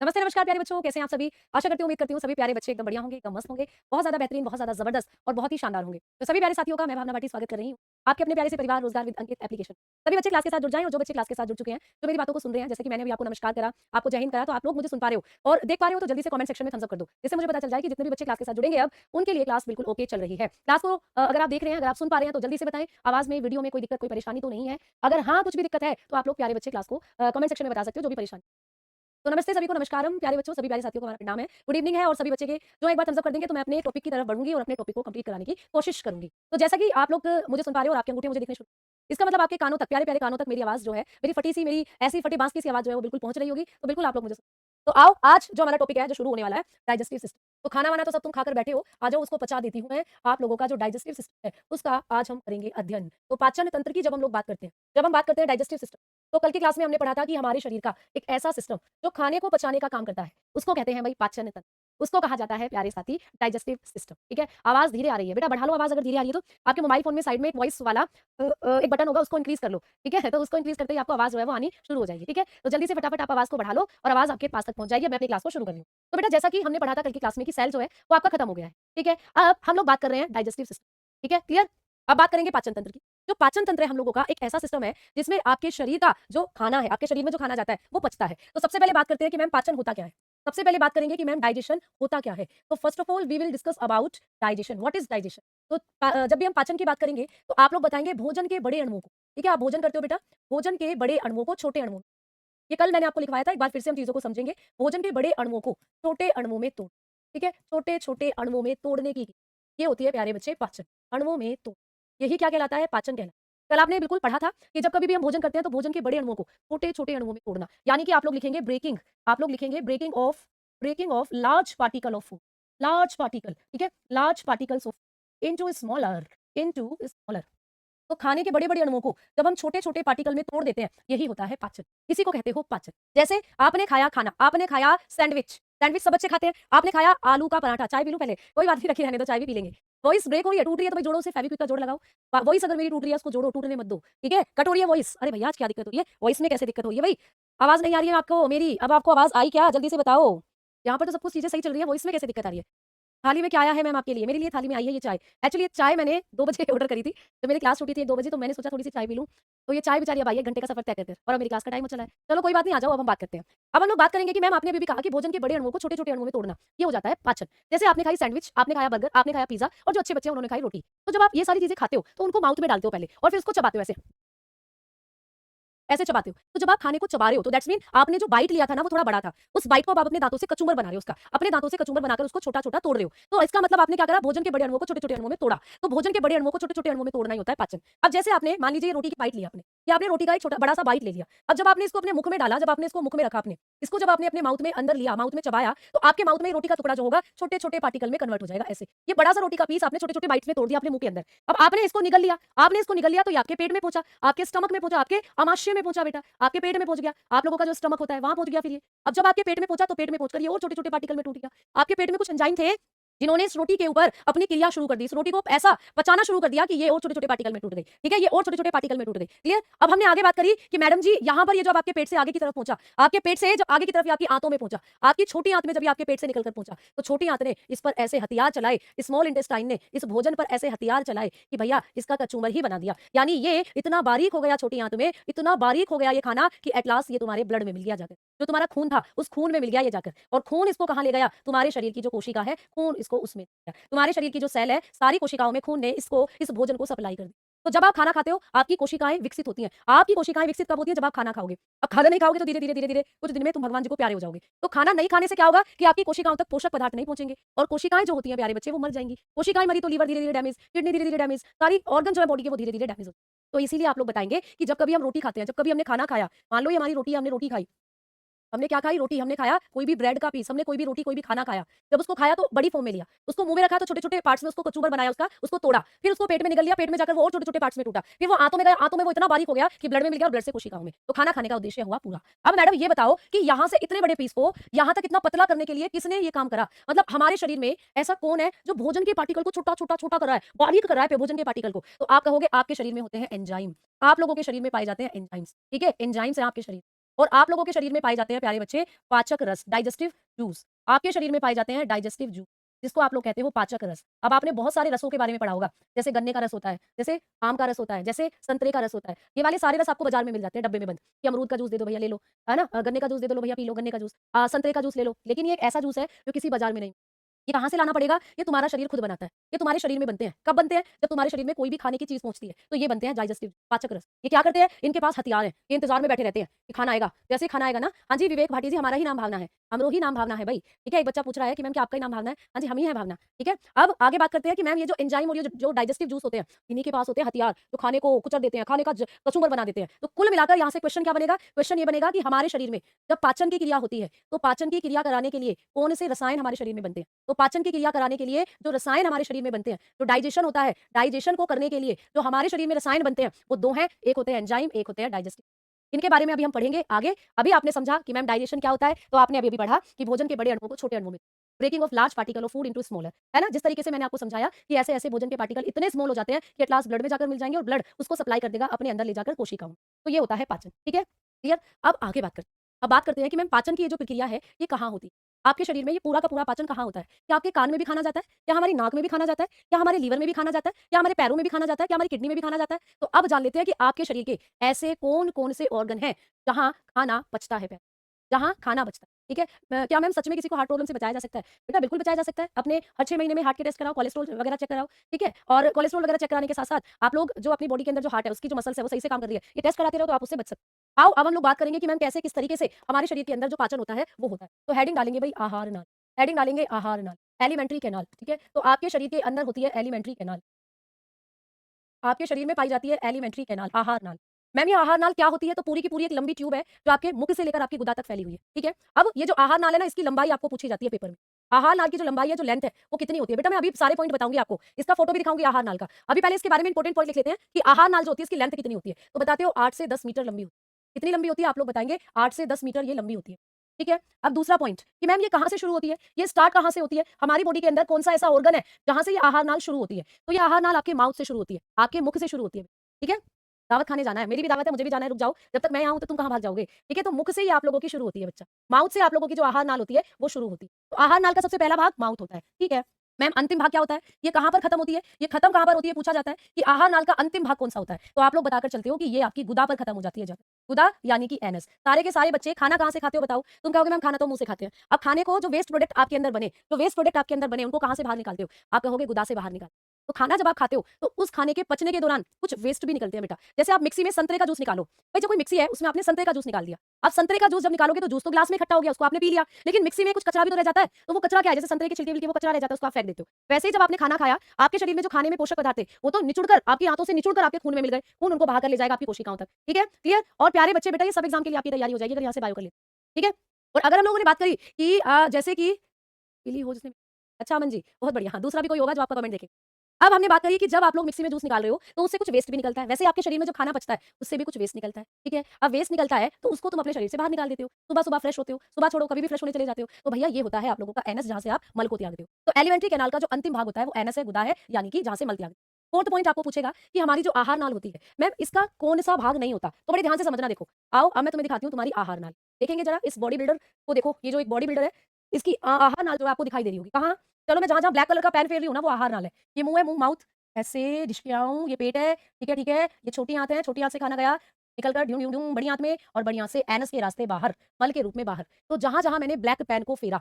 नमस्ते, नमस्कार प्यारे बच्चों, कैसे हैं आप सभी? आशा करती हूँ, उम्मीद करती हूँ सभी प्यारे बच्चे एकदम बढ़िया होंगे, एकदम मस्त होंगे, बहुत ज़्यादा बेहतरीन, बहुत ज़्यादा ज़बरदस्त और बहुत ही शानदार होंगे। तो सभी प्यारे साथियों का मैं भावना भाटी स्वागत कर रही हूँ, आपके अपने प्यारे से परिवार रोजगार विद अंकित एप्लीकेशन। सभी बच्चे क्लास के साथ जुड़ जाएँ और जो बच्चे क्लास के साथ जुड़ चुके हैं, जो मेरी बातों को सुन रहे हैं, जैसे कि मैंने भी आपको नमस्कार करा, आपको जय हिंद करा, तो आप लोग मुझे सुन पा रहे हो और देख पा रहे हो तो जल्दी से कमेंट सेक्शन में थम्स अप कर दो। जिससे मुझे पता चल जाए कि जितने भी बच्चे क्लास के साथ जुड़ेंगे अब, उनके लिए क्लास बिल्कुल ओके चल रही है। क्लास को अगर आप देख रहे हैं, अगर आप सुन पा रहे हैं तो जल्दी से बताएँ, आवाज़ में, वीडियो में कोई दिक्कत, कोई परेशानी तो नहीं है? अगर हाँ, कुछ भी दिक्कत है, तो आप लोग प्यारे बच्चे क्लास को कमेंट सेक्शन में बता सकते हो जो भी परेशानी। तो नमस्ते सभी को, नमस्कारम प्यारे बच्चों, सभी प्यारे साथियों को हमारा प्रणाम है। गुड इवनिंग है और सभी बच्चे के जो एक बार थम्स अप कर देंगे तो मैं अपने टॉपिक की तरफ बढ़ूंगी और अपने टॉपिक को कंप्लीट कराने की कोशिश करूंगी। तो जैसा कि आप लोग मुझे सुन पा रहे हो और आपके अंगूठे मुझे दिखने शुरू, इसका मतलब आपके कानों तक, प्यारे प्यारे कानों तक मेरी आवाज जो है, मेरी फटी सी, मेरी ऐसी फटी बांस की सी आवाज जो है वो बिल्कुल पहुंच रही होगी। तो बिल्कुल आप लोग मुझे तो आओ, आज जो हमारा टॉपिक है, जो शुरू होने वाला है, डाइजेस्टिव सिस्टम। तो खाना वाना तो सब तुम खाकर बैठे हो, आ जाओ उसको पचा देती हूँ मैं। आप लोगों का जो डाइजेस्टिव सिस्टम है उसका आज हम करेंगे अध्ययन। तो पाचन तंत्र की जब हम लोग बात करते हैं, जब हम बात करते हैं डाइजेस्टिव सिस्टम, तो कल की क्लास में हमने पढ़ा था कि हमारे शरीर का एक ऐसा सिस्टम जो खाने को पचाने का काम करता है, उसको कहते हैं भाई पाचन तंत्र। उसको कहा जाता है प्यारे साथी डाइजेस्टिव सिस्टम। ठीक है, आवाज धीरे आ रही है बेटा, बढ़ा लो आवाज। अगर धीरे आ रही है तो आपके मोबाइल फोन में साइड में एक वॉइस वाला एक बटन होगा, उसको इंक्रीज कर लो। ठीक है, तो उसको इंक्रीज करते ही आपको आवाज जो है वो आनी शुरू हो जाएगी। ठीक है, तो जल्दी से फटाफट आप आवाज को बढ़ा लो और आवाज आपके पास तक पहुंच जाएगी। मैं अपनी क्लास को शुरू कर रही हूँ। तो बेटा जैसा कि हमने पढ़ा था कल की क्लास में कि सेल जो है वो आपका खत्म हो गया है। ठीक है, अब हम लोग बात कर रहे हैं डाइजेस्टिव सिस्टम। ठीक है, क्लियर? अब बात करेंगे पाचन तंत्र की। जो पाचन तंत्र है हम लोगों का एक ऐसा सिस्टम है जिसमें आपके शरीर का जो खाना है, आपके शरीर में जो खाना जाता है वो पचता है। तो सबसे पहले बात करते हैं कि मैम पाचन होता क्या है। सबसे पहले बात करेंगे कि मैम डाइजेशन होता क्या है। तो first of all we will discuss about digestion. What is digestion? तो जब भी हम पाचन की बात करेंगे तो आप लोग बताएंगे भोजन के बड़े अणुओं को। ठीक है, आप भोजन करते हो बेटा, भोजन के बड़े अणुओं को छोटे अणुओं, ये कल मैंने आपको लिखवाया था, एक बार फिर से हम चीजों को समझेंगे। भोजन के बड़े अणुओं को छोटे अणुओं में तोड़, ठीक है, छोटे छोटे अणुओं में तोड़ने की, ये होती है प्यारे बच्चे पाचन। अणुओं में तोड़, यही क्या कहलाता है? पाचन कहलाता है। कल आपने बिल्कुल पढ़ा था कि जब कभी भी हम भोजन करते हैं तो भोजन के बड़े अणुओं को छोटे छोटे अणुओं में तोड़ना, यानी कि आप लोग लिखेंगे ब्रेकिंग। आप लोग लिखेंगे breaking of large particle of food, large particle. ठीक है, large particles of into smaller. तो खाने के बड़े-बड़े अणुओं को जब हम छोटे-छोटे पार्टिकल में तोड़ देते हैं, यही होता है पाचन। इसी को कहते हो पाचन। जैसे आपने खाया खाना, आपने खाया सैंडविच, सैंडविच सब बच्चे खाते हैं। आपने खाया आलू का पराठा, चाय पी लूं पहले? कोई बात नहीं, रखी रहने दो, चाय भी पी लेंगे। वॉइस ब्रेक हो रही है, टूट रही है तो भाई जोड़ों से फेविक्विक का जोड़ लगाओ। वॉइस अगर मेरी टूट रही है उसको जोड़ो, टूटने मत दो। ठीक है, कट हो रही है वॉइस, अरे भैया आज क्या दिक्कत हो रही है? वॉइस में कैसे दिक्कत हो रही है भाई? आवाज नहीं आ रही है आपको मेरी? अब आपको आवाज आई क्या? जल्दी से बताओ। यहाँ पर तो सब कुछ चीजें सही चल रही है, वॉइस में कैसे दिक्कत आ रही है? थाली में क्या आया है मैम आपके लिए? मेरे लिए थाली में आई है ये चाय। एक्चुअली ये चाय मैंने 2 बजे ऑर्डर करी थी। जब मेरी क्लास छूटी थी 2 बजे तो मैंने सोचा थोड़ी-सी चाय पी लूँ। तो ये चाय बेचारी अब आई है, घंटे का सफर तय कर और अब मेरी क्लास का टाइम हो चला है। चलो कोई बात नहीं, आ जाओ अब हम बात करते हैं। अब हम लोग बात करेंगे कि मैम आपने अभी भी कहा कि भोजन के बड़े अणुओं को छोटे-छोटे अणुओं में तोड़ना, ये हो जाता है पाचन। जैसे आपने खाई सैंडविच, आपने खाया बर्गर, आपने खाया पिज़्ज़ा और जो अच्छे बच्चे हैं उन्होंने खाई रोटी। तो जब आप ये सारी चीज़ें खाते हो तो उनको माउथ में डालते हो पहले और फिर उसको चबाते हो ऐसे। ऐसे चबाते हो। तो जब आप खाने को चबा रहे हो तो दैट्स मीन आपने जो बाइट लिया था ना वो थोड़ा बड़ा था। उस बाइट को अब आप अपने दांतों से कचूमर बना रहे हो उसका। अपने दांतों से कचूमर बनाकर उसको छोटा-छोटा तोड़ रहे हो। तो इसका मतलब आपने क्या करा? भोजन के बड़े अणुओं को छोटे-छोटे अणुओं में तोड़ा। तो भोजन के बड़े अणुओं को छोटे-छोटे अणुओं में तोड़ना ही होता है पाचन। अब जैसे आपने मान लीजिए ये रोटी की बाइट ली आपने। या आपने रोटी का एक छोटा बड़ा-सा बाइट ले लिया। अब जब आपने इसको अपने मुख में डाला, जब आपने इसको मुख में रखा अपने, इसको जब आपने अपने माउथ में अंदर लिया, माउथ में चबाया, तो आपके माउथ में रोटी का टुकड़ा जो होगा छोटे-छोटे पार्टिकल में कन्वर्ट हो जाएगा ऐसे। ये बड़ा-सा रोटी का पीस आपने छोटे-छोटे बाइट्स में तोड़ दिया अपने मुंह के अंदर। अब आपने इसको निगल लिया, आपने इसको निगल लिया तो ये आपके पेट में पहुंचा, आपके स्टमक में पहुंचा, आपके आमाशय में पहुंचा बेटा, आपके पेट में पहुंच गया। आप लोगों का जो स्टमक होता है वहां पहुंच गया फिर ये। अब जब आपके पेट में पहुंचा तो पेट में पहुंचकर ये और छोटे-छोटे पार्टिकल में टूट गया। आपके पेट में कुछ एंजाइम थे जिन्होंने इस रोटी के ऊपर अपनी क्रिया शुरू कर दी, इस रोटी को ऐसा पचाना शुरू कर दिया कि ये और छोटे-छोटे पार्टिकल में टूट गई। ठीक है, ये और छोटे-छोटे पार्टिकल में टूट गई। क्लियर? अब हमने आगे बात करी कि मैडम जी यहाँ पर ये जब आपके पेट से आगे की तरफ पहुंचा, आपके पेट से जब आगे की तरफ ये आपकी आंतों में पहुंचा, आपकी छोटी आंत में जब ये आपके पेट से निकलकर पहुंचा, तो छोटी आंत ने इस पर ऐसे हथियार चलाए, स्मॉल इंटेस्टाइन ने इस भोजन पर ऐसे हथियार चलाए कि भैया इसका कचूमर ही बना दिया। यानी ये इतना बारीक हो गया छोटी आंत में, इतना बारीक हो गया ये खाना कि एट लास्ट ये तुम्हारे ब्लड में मिल गया जाकर। जो तुम्हारा खून था उस खून में मिल गया ये जाकर, और खून इसको कहां ले गया? तुम्हारे शरीर की जो कोशिका है, खून इसको उसमें ले गया। तुम्हारे शरीर की जो सेल है, सारी कोशिकाओं में खून ने इसको इस भोजन को सप्लाई कर दी। तो जब आप खाना खाते हो आपकी कोशिकाएं विकसित होती हैं। आपकी कोशिकाएं विकसित कब होती है? जब आप खाना खाओगे। अब खाना नहीं खाओगे तो धीरे धीरे धीरे धीरे कुछ दिन में तुम भगवान जी को प्यारे हो जाओगे। तो खाना नहीं खाने से क्या होगा कि आपकी कोशिकाओं तक पोषक पदार्थ नहीं पहुंचेंगे और कोशिकाएं जो होती हैं प्यारे बच्चे वो मर जाएंगी। कोशिकाएं मरी तो लीवर धीरे धीरे डैमेज, किडनी धीरे धीरे डैमेज, सारी ऑर्गन जो है बॉडी के वो धीरे धीरे डैमेज होते हैं। तो इसीलिए आप लोग बताएंगे कि जब कभी हम रोटी खाते हैं, जब कभी हमने खाना खाया, मान लो ये हमारी रोटी है, हमने रोटी खाई, हमने क्या खाई? रोटी। हमने खाया कोई भी ब्रेड का पीस, हमने कोई भी रोटी, कोई भी खाना खाया। जब उसको खाया तो बड़ी फॉर्म में लिया, उसको मुंह में रखा तो छोटे-छोटे पार्ट्स में उसको कचूमर बनाया उसका, उसको तोड़ा, फिर उसको पेट में निगल लिया, पेट में जाकर वो और छोटे-छोटे पार्ट्स में टूटा, फिर वो आंतों में गया, आंतों में वो इतना बारीक हो गया कि ब्लड में मिल गया और ब्लड से कोशिकाओं में। तो खाना खाने का उद्देश्य हुआ पूरा। अब मैडम ये बताओ कि यहाँ से इतने बड़े पीस को यहाँ तक इतना पतला करने के लिए किसने ये काम करा? मतलब हमारे शरीर में ऐसा कौन है जो भोजन के पार्टिकल को छोटा-छोटा-छोटा कर रहा है, बारीक कर रहा है भोजन के पार्टिकल को? तो आप कहोगे आपके शरीर में होते हैं एंजाइम। आप लोगों के शरीर में पाए जाते हैं एंजाइम्स। ठीक है? एंजाइम्स हैं आपके शरीर। और आप लोगों के शरीर में पाए जाते हैं प्यारे बच्चे पाचक रस, डाइजेस्टिव जूस। आपके शरीर में पाए जाते हैं डाइजेस्टिव जूस, जिसको आप लोग कहते हो पाचक रस। अब आपने बहुत सारे रसों के बारे में पढ़ा होगा, जैसे गन्ने का रस होता है, जैसे आम का रस होता है, जैसे संतरे का रस होता है। ये वाले सारे रस आपको बाजार में मिल जाते हैं डब्बे में बंद, कि अमरूद का जूस दे दो भैया ले लो, है ना? गन्ने का जूस दे दो लो भैया पी लो गन्ने का जूस, संतरे का जूस ले लो। लेकिन ये एक ऐसा जूस है जो किसी बाजार में नहीं। ये कहाँ से लाना पड़ेगा? ये तुम्हारा शरीर खुद बनाता है। ये तुम्हारे शरीर में बनते हैं। कब बनते हैं? जब तुम्हारे शरीर में कोई भी खाने की चीज़ पहुँचती है, तो ये बनते हैं डाइजेस्टिव पाचक रस। ये क्या करते हैं? इनके पास हथियार हैं। ये इंतज़ार में बैठे रहते हैं कि खाना आएगा। जैसे ही खाना आएगा ना, हाँ जी विवेक भाटी जी हमारा ही नाम भावना है। अमरोही नाम भावना है भई। ठीक है? एक बच्चा पूछ रहा है कि मैम क्या आपका ही नाम भावना है? हाँ जी, हम ही हैं भावना। ठीक है? अब आगे बात करते हैं कि मैम ये जो एंजाइम और ये जो डाइजेस्टिव जूस होते हैं, इन्हीं के पास होते हैं हथियार, जो खाने को कुचल देते हैं, खाने का कचूमर बना देते हैं। तो कुल मिलाकर यहाँ से क्वेश्चन क्या बनेगा? क्वेश्चन ये बनेगा कि हमारे शरीर में जब पाचन की क्रिया होती है, तो पाचन की क्रिया कराने के लिए कौन से रसायन हमारे शरीर में बनते हैं? तो पाचन की क्रिया कराने के लिए जो रसायन हमारे शरीर में बनते हैं, जो डाइजेशन होता है, डाइजेशन को करने के लिए जो हमारे शरीर में रसायन बनते हैं, वो 2 हैं, एक होते हैं एंजाइम, एक होते हैं डाइजेस्टिव। इनके बारे में अभी हम पढ़ेंगे आगे। अभी आपने समझा कि मैम डाइजेशन क्या होता है, तो आपने अभी-अभी पढ़ा कि भोजन के बड़े अणुओं को छोटे अणुओं में breaking of large particle of food into smaller, है ना? जिस तरीके से मैंने आपको समझाया कि ऐसे-ऐसे भोजन के पार्टिकल इतने स्मॉल हो जाते हैं कि एट लास्ट ब्लड में जाकर मिल जाएँगे और ब्लड उसको सप्लाई कर देगा अपने अंदर ले जाकर कोशिकाओं में। तो ये होता है पाचन, ठीक है? क्लियर? अब आगे बात करते हैं। अब बात करते हैं कि मैम पाचन की ये जो प्रक्रिया है, ये कहाँ होती है? आपके शरीर में ये पूरा का पूरा पाचन कहाँ होता है? क्या आपके कान में भी खाना जाता है? क्या हमारी नाक में भी खाना जाता है? क्या हमारे लीवर में भी खाना जाता है? क्या हमारे पैरों में भी खाना जाता है? क्या हमारी किडनी में भी खाना जाता है? तो अब जान लेते हैं कि आपके शरीर के ऐसे कौन-कौन से ऑर्गन हैं, जहाँ खाना पचता है जहाँ खाना बचता है, ठीक है? क्या मैम सच में किसी को हार्ट प्रॉब्लम से बचाया जा सकता है? बेटा बिल्कुल बचाया जा सकता है। अपने हर 6 महीने में हार्ट के टेस्ट कराओ, कोलेस्ट्रॉल वगैरह चेक कराओ, ठीक है? और कोलेस्ट्रॉल वगैरह चेक कराने के साथ-साथ आप लोग जो अपनी बॉडी के अंदर जो हार्ट है, उसकी जो मसल्स है, वो सही से काम कर रही है, ये टेस्ट कराते रहो तो आप उससे बच सकते हो। आओ अब हम लोग बात करेंगे कि मैम कैसे किस तरीके से हमारे शरीर के अंदर जो पाचन होता है, वो होता है। तो हेडिंग डालेंगे भई आहार नाल, हेडिंग डालेंगे आहार नाल, एलिमेंट्री कैनाल, ठीक है? तो आपके शरीर के अंदर होती है एलिमेंट्री कैनाल। आपके शरीर में पाई जाती है एलिमेंट्री कैनाल, आहार नाल। मैम ये आहार नाल क्या होती है? तो पूरी की पूरी एक लंबी ट्यूब है, जो आपके मुख से लेकर आपकी गुदा तक फैली हुई है, ठीक है? अब ये जो आहार नाल है ना, इसकी लंबाई आपको पूछी जाती है पेपर में। आहार नाल की जो लंबाई है, जो लेंथ है, वो कितनी होती है? बेटा मैं अभी सारे पॉइंट बताऊँगी आपको। इसका फोटो भी दिखाऊँगी आहार नाल का। अभी पहले इसके बारे में इंपॉर्टेंट पॉइंट लिख लेते हैं कि आहार नाल जो होती है, इसकी लेंथ कितनी होती है? तो बताते हो 8 से 10 मीटर लंबी होती है। कितनी लंबी होती है? आप लोग बताएँगे 8 से 10 मीटर ये लंबी होती है, ठीक है? अब दूसरा पॉइंट कि मैम ये कहाँ से शुरू होती है? ये स्टार्ट कहाँ से होती है? हमारी बॉडी के अंदर कौन-सा ऐसा ऑर्गन है, जहाँ से ये आहार नाल शुरू होती है? तो ये आहार नाल आपके माउथ से शुरू होती है, आपके मुख से शुरू होती है, ठीक है? दावत खाने जाना है, मेरी भी दावत है, मुझे भी जाना है, रुक जाओ, जब तक मैं यहाँ हूँ तो तुम कहाँ भाग जाओगे? ठीक है? तो मुख से ही आप लोगों की शुरू होती है बच्चा, माउथ से आप लोगों की जो आहार नाल होती है, वो शुरू होती है। तो आहार नाल का सबसे पहला भाग माउथ होता है, ठीक है? मैम अंतिम भाग क्या होता है? ये कहाँ पर खत्म होती है? ये खत्म कहाँ पर होती है पूछा जाता है कि आहार नाल का अंतिम भाग कौन-सा होता है? तो आप लोग बताकर चलते हो कि ये आपकी गुदा पर खत्म हो जाती है जाकर, गुदा यानी कि एनस। सारे के सारे बच्चे खाना कहाँ से खाते हो बताओ? तुम कहोगे मैम खाना तो मुँह से खाते हैं। अब खाने को जो वेस्ट प्रोडक्ट आपके अंदर बने, जो वेस्ट प्रोडक्ट आपके अंदर बने, उनको कहाँ से बाहर निकालते हो? आप कहोगे गुदा से बाहर निकाल। तो खाना जब आप खाते हो, तो उस खाने के पचने के दौरान कुछ वेस्ट भी निकलते हैं बेटा। जैसे आप मिक्सी में संतरे का जूस निकालो, भाई जो कोई मिक्सी है उसमें आपने संतरे का जूस निकाल दिया। अब संतरे का जूस जब निकालोगे तो जूस तो ग्लास में इकट्ठा हो गया, उसको आपने पी लिया, लेकिन मिक्सी में कुछ कचरा भी तो रह जाता है। तो वो कचरा क्या है? जैसे संतरे के छिलके-विलके वो कचरा रह जाता है, उसको आप फेंक देते हो। वैसे ही जब आपने खाना खाया, आपके शरीर में जो खाने में पोषक पदार्थ थे, वो तो निचुड़कर आपकी आंतों से निचुड़कर आपके खून में मिल गए। खून उनको बहाकर ले जाएगा आपकी कोशिकाओं तक। ठीक है? क्लियर? और प्यारे बच्चे बेटा ये सब एग्जाम के लिए आपकी तैयारी हो जाएगी अगर यहाँ से बायो कर लेते हो। ठीक है? और अगर हम लोगों ने बात करी कि जैसे कि पीली हो जिसने अच्छा अमन जी, बहुत बढ़िया। हाँ, दूसरा भी कोई होगा जो आपका कमेंट देखे। अब हमने बात करी कि जब आप लोग मिक्सी में जूस निकाल रहे हो, तो उससे कुछ वेस्ट भी निकलता है। वैसे आपके शरीर में जब खाना बचता है, उससे भी कुछ वेस्ट निकलता है, ठीक है? अब वेस्ट निकलता है, तो उसको तुम अपने शरीर से बाहर निकाल देते हो। सुबह-सुबह फ्रेश होते हो, सुबह छोड़ो कभी भी फ्रेश होने चले जाते हो। तो भैया ये होता है आप लोगों का एनस जहाँ से आप मल को त्यागते हो। तो एलिमेंट्री कैनाल का जो अंतिम भाग होता है, वो एनस है, गुदा है, यानी कि जहाँ से मल त्याग। फोर्थ पॉइंट आपको पूछेगा कि हमारी जो आहार नाल होती है, मैम इसका कौन-सा भाग नहीं होता? तो बड़े ध्यान से समझना देखो। आओ अब मैं तुम्हें दिखाती हूँ तुम्हारी आहार नाल। देखेंगे जरा इस बॉडी बिल्डर को देखो, ये जो एक बॉडी बिल्डर है, इसकी आहार नाल जो है आपको दिखाई दे रही होगी। कहाँ? चलो मैं जहाँ-जहाँ ब्लैक कलर का पेन फेर रही हूँ ना, वो आहार नाल है। ये मुँह है, मुँह माउथ ऐसे ढिशकियाऊँ, ये पेट है, ठीक है, ठीक है। ये छोटी आँत है, छोटी आँत से खाना गया, निकल कर ड्यूँ-ड्यूँ-ड्यूँ बड़ी आँत में और बड़ी आँत से एनस के रास्ते बाहर, मल के रूप में बाहर। तो जहाँ-जहाँ मैंने ब्लैक पेन को फेरा,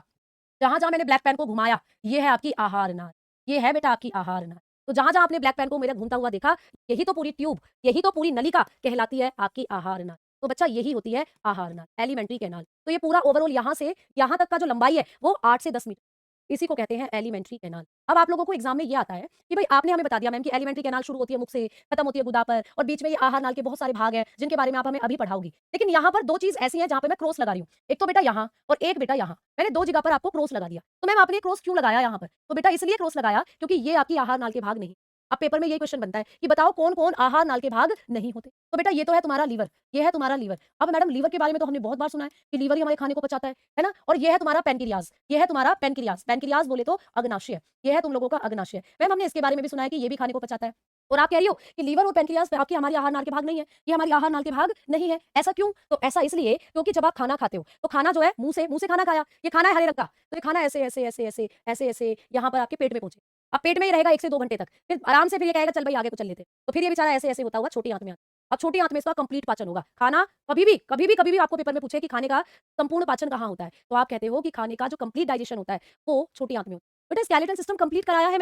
जहाँ-जहाँ मैंने ब्लैक पेन को घुमाया, ये है आपकी आहार नाल। ये है बेटा आपकी आहार नाल। तो जहाँ-जहाँ आपने ब्लैक पेन को मेरे घूमता हुआ देखा, यही तो पूरी ट्यूब, यही तो पूरी नलिका कहलाती है आपकी आहार नाल। तो बच्चा यही होती है आहार नाल, एलिमेंट्री कैनाल। तो ये पूरा ओवरऑल यहाँ से यहाँ तक का जो लंबाई है, वो 8 से 10 मीटर। इसी को कहते हैं एलिमेंट्री कैनाल। अब आप लोगों को एग्जाम में ये आता है कि भाई आपने हमें बता दिया मैम कि एलिमेंट्री कैनाल शुरू होती है मुख से, खत्म होती है गुदा पर और बीच में ये आहार नाल के बहुत सारे भाग हैं जिनके बारे में आप हमें अभी पढ़ाओगी। लेकिन यहाँ पर 2 चीज़ ऐसी हैं जहाँ पे मैं क्रॉस लगा रही हूँ। एक तो बेटा यहाँ और एक बेटा यहाँ। मैंने 2 जगह पर आपको क्रॉस लगा दिया। तो मैम आपने क्रॉस क्यों लगाया यहाँ पर? तो बेटा इसलिए क्रॉस लगाया क्योंकि ये आपकी आहार नाल के भाग नहीं। अब पेपर में यही क्वेश्चन बनता है कि बताओ कौन-कौन आहार नाल के भाग नहीं होते? तो बेटा ये तो है तुम्हारा लीवर, ये है तुम्हारा लीवर। अब मैडम लीवर के बारे में तो हमने बहुत बार सुना है कि लीवर ही हमारे खाने को पचाता है ना? और ये है तुम्हारा पैनक्रियाज़, ये है तुम्हारा पैनक्रियाज़। पैनक्रियाज़ बोले तो अग्नाशय, ये है तुम लोगों का अग्नाशय। मैम हमने इसके बारे में भी सुना है कि ये भी खाने को पचाता है। और आप कह रही हो कि लीवर और पैनक्रियाज आपकी हमारी आहार नाल के भाग नहीं है, ये हमारी आहार नाल के भाग नहीं है। ऐसा क्यों? तो ऐसा इसलिए क्योंकि जब आप खाना खाते हो तो खाना जो है मुंह से खाना खाया, ये खाना है हरे रंग का, तो ये खाना ऐसे ऐसे ऐसे ऐसे ऐसे ऐसे यहाँ पर आपके पेट में पहुंचे। अब पेट में ही रहेगा 1 से 2 घंटे तक, फिर आराम से फिर ये कहेगा चल भाई आगे को चल लेते, तो फिर ये बेचारा ऐसे ऐसे होता हुआ छोटी आंत में आता। अब छोटी आंत में इसका कंप्लीट पाचन होगा। खाना कभी भी आपको पेपर में पूछे कि खाने का संपूर्ण पाचन कहाँ होता है, तो आप कहते हो कि खाने का जो कंप्लीट डाइजेशन होता है वो छोटी आंत में होता है। बेटा स्केलेटल सिस्टम कंप्लीट कराया है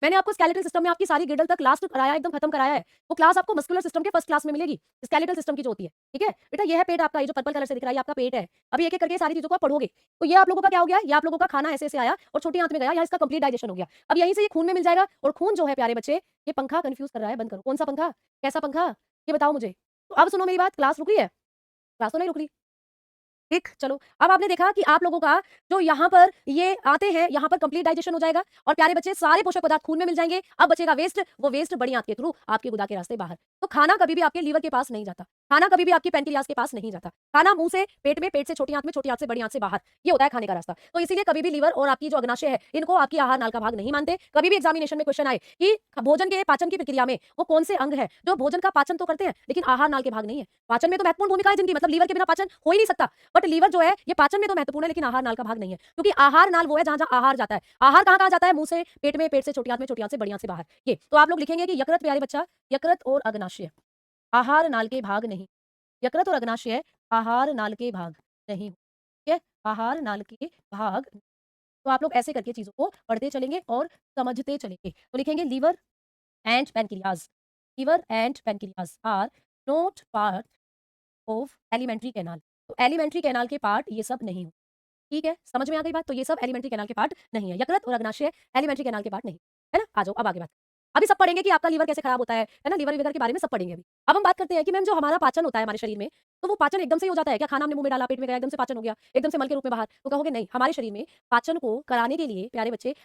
मैंने आपको स्केलेटल सिस्टम में आपकी सारी गिडल तक लास्ट कराया, एकदम खत्म कराया है। वो क्लास आपको मस्कुलर सिस्टम के फर्स्ट क्लास में मिलेगी, स्केलेटल सिस्टम की जो होती है। ठीक है बेटा, ये है पेट आपका, ये जो पर्पल कलर से दिख रहा है ये आपका पेट है। अभी एक एक करके सारी चीजों को आप पढ़ोगे तो ये आप लोगों का क्या हो गया, ये आप लोगों का खाना ऐसे ऐसे आया और छोटी आंत में गया, यहाँ इसका कंप्लीट डाइजेशन हो गया। अब यहीं से ये खून में मिल जाएगा, और खून जो है प्यारे बच्चे, ये पंखा कंफ्यूज कर रहा है, बंद करो। कौन सा पंखा, कैसा पंखा, ये बताओ मुझे। तो अब सुनो मेरी बात, क्लास रुक रही है? क्लास तो नहीं रुक रही। ठीक, चलो अब आपने देखा कि आप लोगों का जो यहाँ पर ये आते हैं, यहाँ पर कंप्लीट डाइजेशन हो जाएगा और प्यारे बच्चे सारे पोषक पदार्थ खून में मिल जाएंगे। अब बचेगा वेस्ट, वो वेस्ट बड़ी आंत के थ्रू आपके गुदा के रास्ते बाहर। तो खाना कभी भी आपके लीवर के पास नहीं जाता, खाना कभी भी आपकी पैनक्रियाज के पास नहीं जाता। खाना मुंह से पेट में, पेट से छोटी आंत में, छोटी आंत से बड़ी आंत से बाहर, ये होता है खाने का रास्ता। तो इसीलिए कभी भी लीवर और आपकी जो अग्नाशय है इनको आपकी आहार नाल का भाग नहीं मानते। कभी भी एग्जामिनेशन में क्वेश्चन आए कि भोजन के पाचन की प्रक्रिया में वो कौन से अंग है जो भोजन का पाचन तो करते हैं लेकिन आहार नाल के भाग नहीं है। पाचन में तो महत्वपूर्ण भूमिका है जिनकी, मतलब लीवर के बिना पाचन हो ही नहीं सकता, बट लीवर जो है ये पाचन में तो महत्वपूर्ण है लेकिन आहार नाल का भाग नहीं है, क्योंकि आहार नाल वो है जहां जहां आहार जाता है। आहार कहां कहां जाता है? मुंह से पेट में, पेट से छोटी आंत में, छोटी आंत से बड़ी आंत से बाहर। ये तो आप लोग लिखेंगे कि यकृत, प्यारे बच्चा, यकृत और अग्नाशय आहार नाल के भाग नहीं। यकृत और अग्नाशय आहार नाल के भाग नहीं, ठीक है, आहार नाल के भाग। तो आप लोग ऐसे करके चीजों को पढ़ते चलेंगे और समझते चलेंगे। तो लिखेंगे liver and pancreas, liver and pancreas are not part of alimentary canal. तो एलिमेंट्री कैनाल के पार्ट ये सब नहीं हो। ठीक है, समझ में आ गई बात? तो ये सब एलिमेंट्री कैनाल के पार्ट नहीं है, यकृत और अग्नाशय एलिमेंट्री कैनाल के पार्ट नहीं है ना। आ जाओ अब आगे बात, अभी सब पढ़ेंगे कि आपका लीवर कैसे खराब होता है ना, लीवर विगर के बारे में सब पढ़ेंगे अभी। अब हम बात करते हैं कि मैम जो हमारा पाचन होता है हमारे शरीर में, तो वो पाचन एकदम से ही हो जाता है क्या? खाना हमने मुंह में डाला, पेट में गया, एकदम से पाचन हो गया, एकदम से मल के रूप में बाहर? तो कहोगे नहीं, हमारे शरीर में पाचन को कराने के लिए प्यारे बच्चे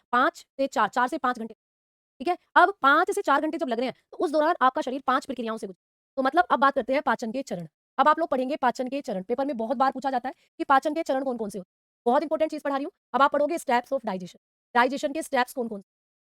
4 से 5 घंटे, ठीक है। अब 5 से 4 घंटे जब लग रहे हैं तो उस दौरान आपका शरीर 5 प्रक्रियाओं से गुजरे। तो मतलब अब बात करते हैं पाचन के चरण। अब आप लोग पढ़ेंगे पाचन के चरण, पेपर में बहुत बार पूछा जाता है कि पाचन के चरण कौन-कौन से होते हैं। बहुत इंपॉर्टेंट चीज़ पढ़ा रही हूँ। अब आप पढ़ोगे स्टेप्स ऑफ डाइजेशन। डाइजेशन के स्टेप्स कौन-कौन से?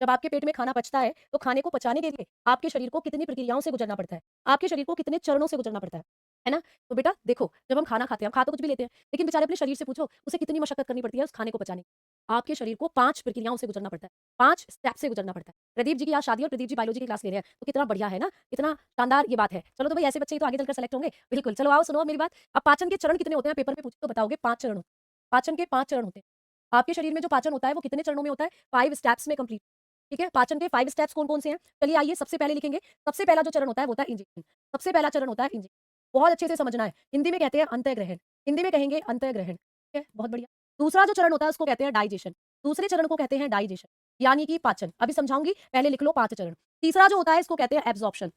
जब आपके पेट में खाना पचता है, तो खाने को पचाने के लिए आपके शरीर को कितनी प्रक्रियाओं से गुजरना पड़ता है? आपके शरीर को कितने चरणों से गुजरना पड़ता है ना? तो बेटा देखो, जब हम खाना खाते हैं, हम खा तो कुछ भी लेते हैं, लेकिन बेचारे अपने शरीर से पूछो, उसे कितनी मशक्कत करनी पड़ती है उस खाने को पचाने की। आपके शरीर को 5 प्रक्रियाओं से गुजरना पड़ता है, 5 स्टेप से गुजरना पड़ता है। प्रदीप जी की आज शादी और प्रदीप जी बायोलॉजी की क्लास ले रहे हैं, तो कितना बढ़िया है ना, कितना शानदार ये बात है। चलो तो भाई ऐसे बच्चे ही तो आगे चलकर सेलेक्ट होंगे। बिल्कुल, चलो आओ सुनो मेरी बात। अब पाचन के चरण कितने होते हैं पेपर में पूछे तो बताओगे? 5 चरण होते हैं। पाचन के 5 चरण होते हैं। आपके शरीर में जो पाचन होता है वो कितने चरणों में होता है? 5 स्टेप्स में कंप्लीट। ठीक है, पाचन के 5 स्टेप्स कौन-कौन से हैं? चलिए आइए सबसे पहले लिखेंगे। सबसे पहला जो चरण होता है वो होता है इंजेक्शन। सबसे पहला चरण होता है इंजेक्शन। बहुत अच्छे से समझना है। हिंदी में कहते हैं अंतःग्रहण। हिंदी में कहेंगे अंतःग्रहण। ठीक है, बहुत बढ़िया। दूसरा जो चरण होता है उसको कहते हैं डाइजेशन। दूसरे चरण को कहते हैं डाइजेशन, यानी कि पाचन। अभी समझाऊंगी, पहले लिख लो 5 चरण। तीसरा जो होता है इसको कहते हैं एब्जॉर्प्शन।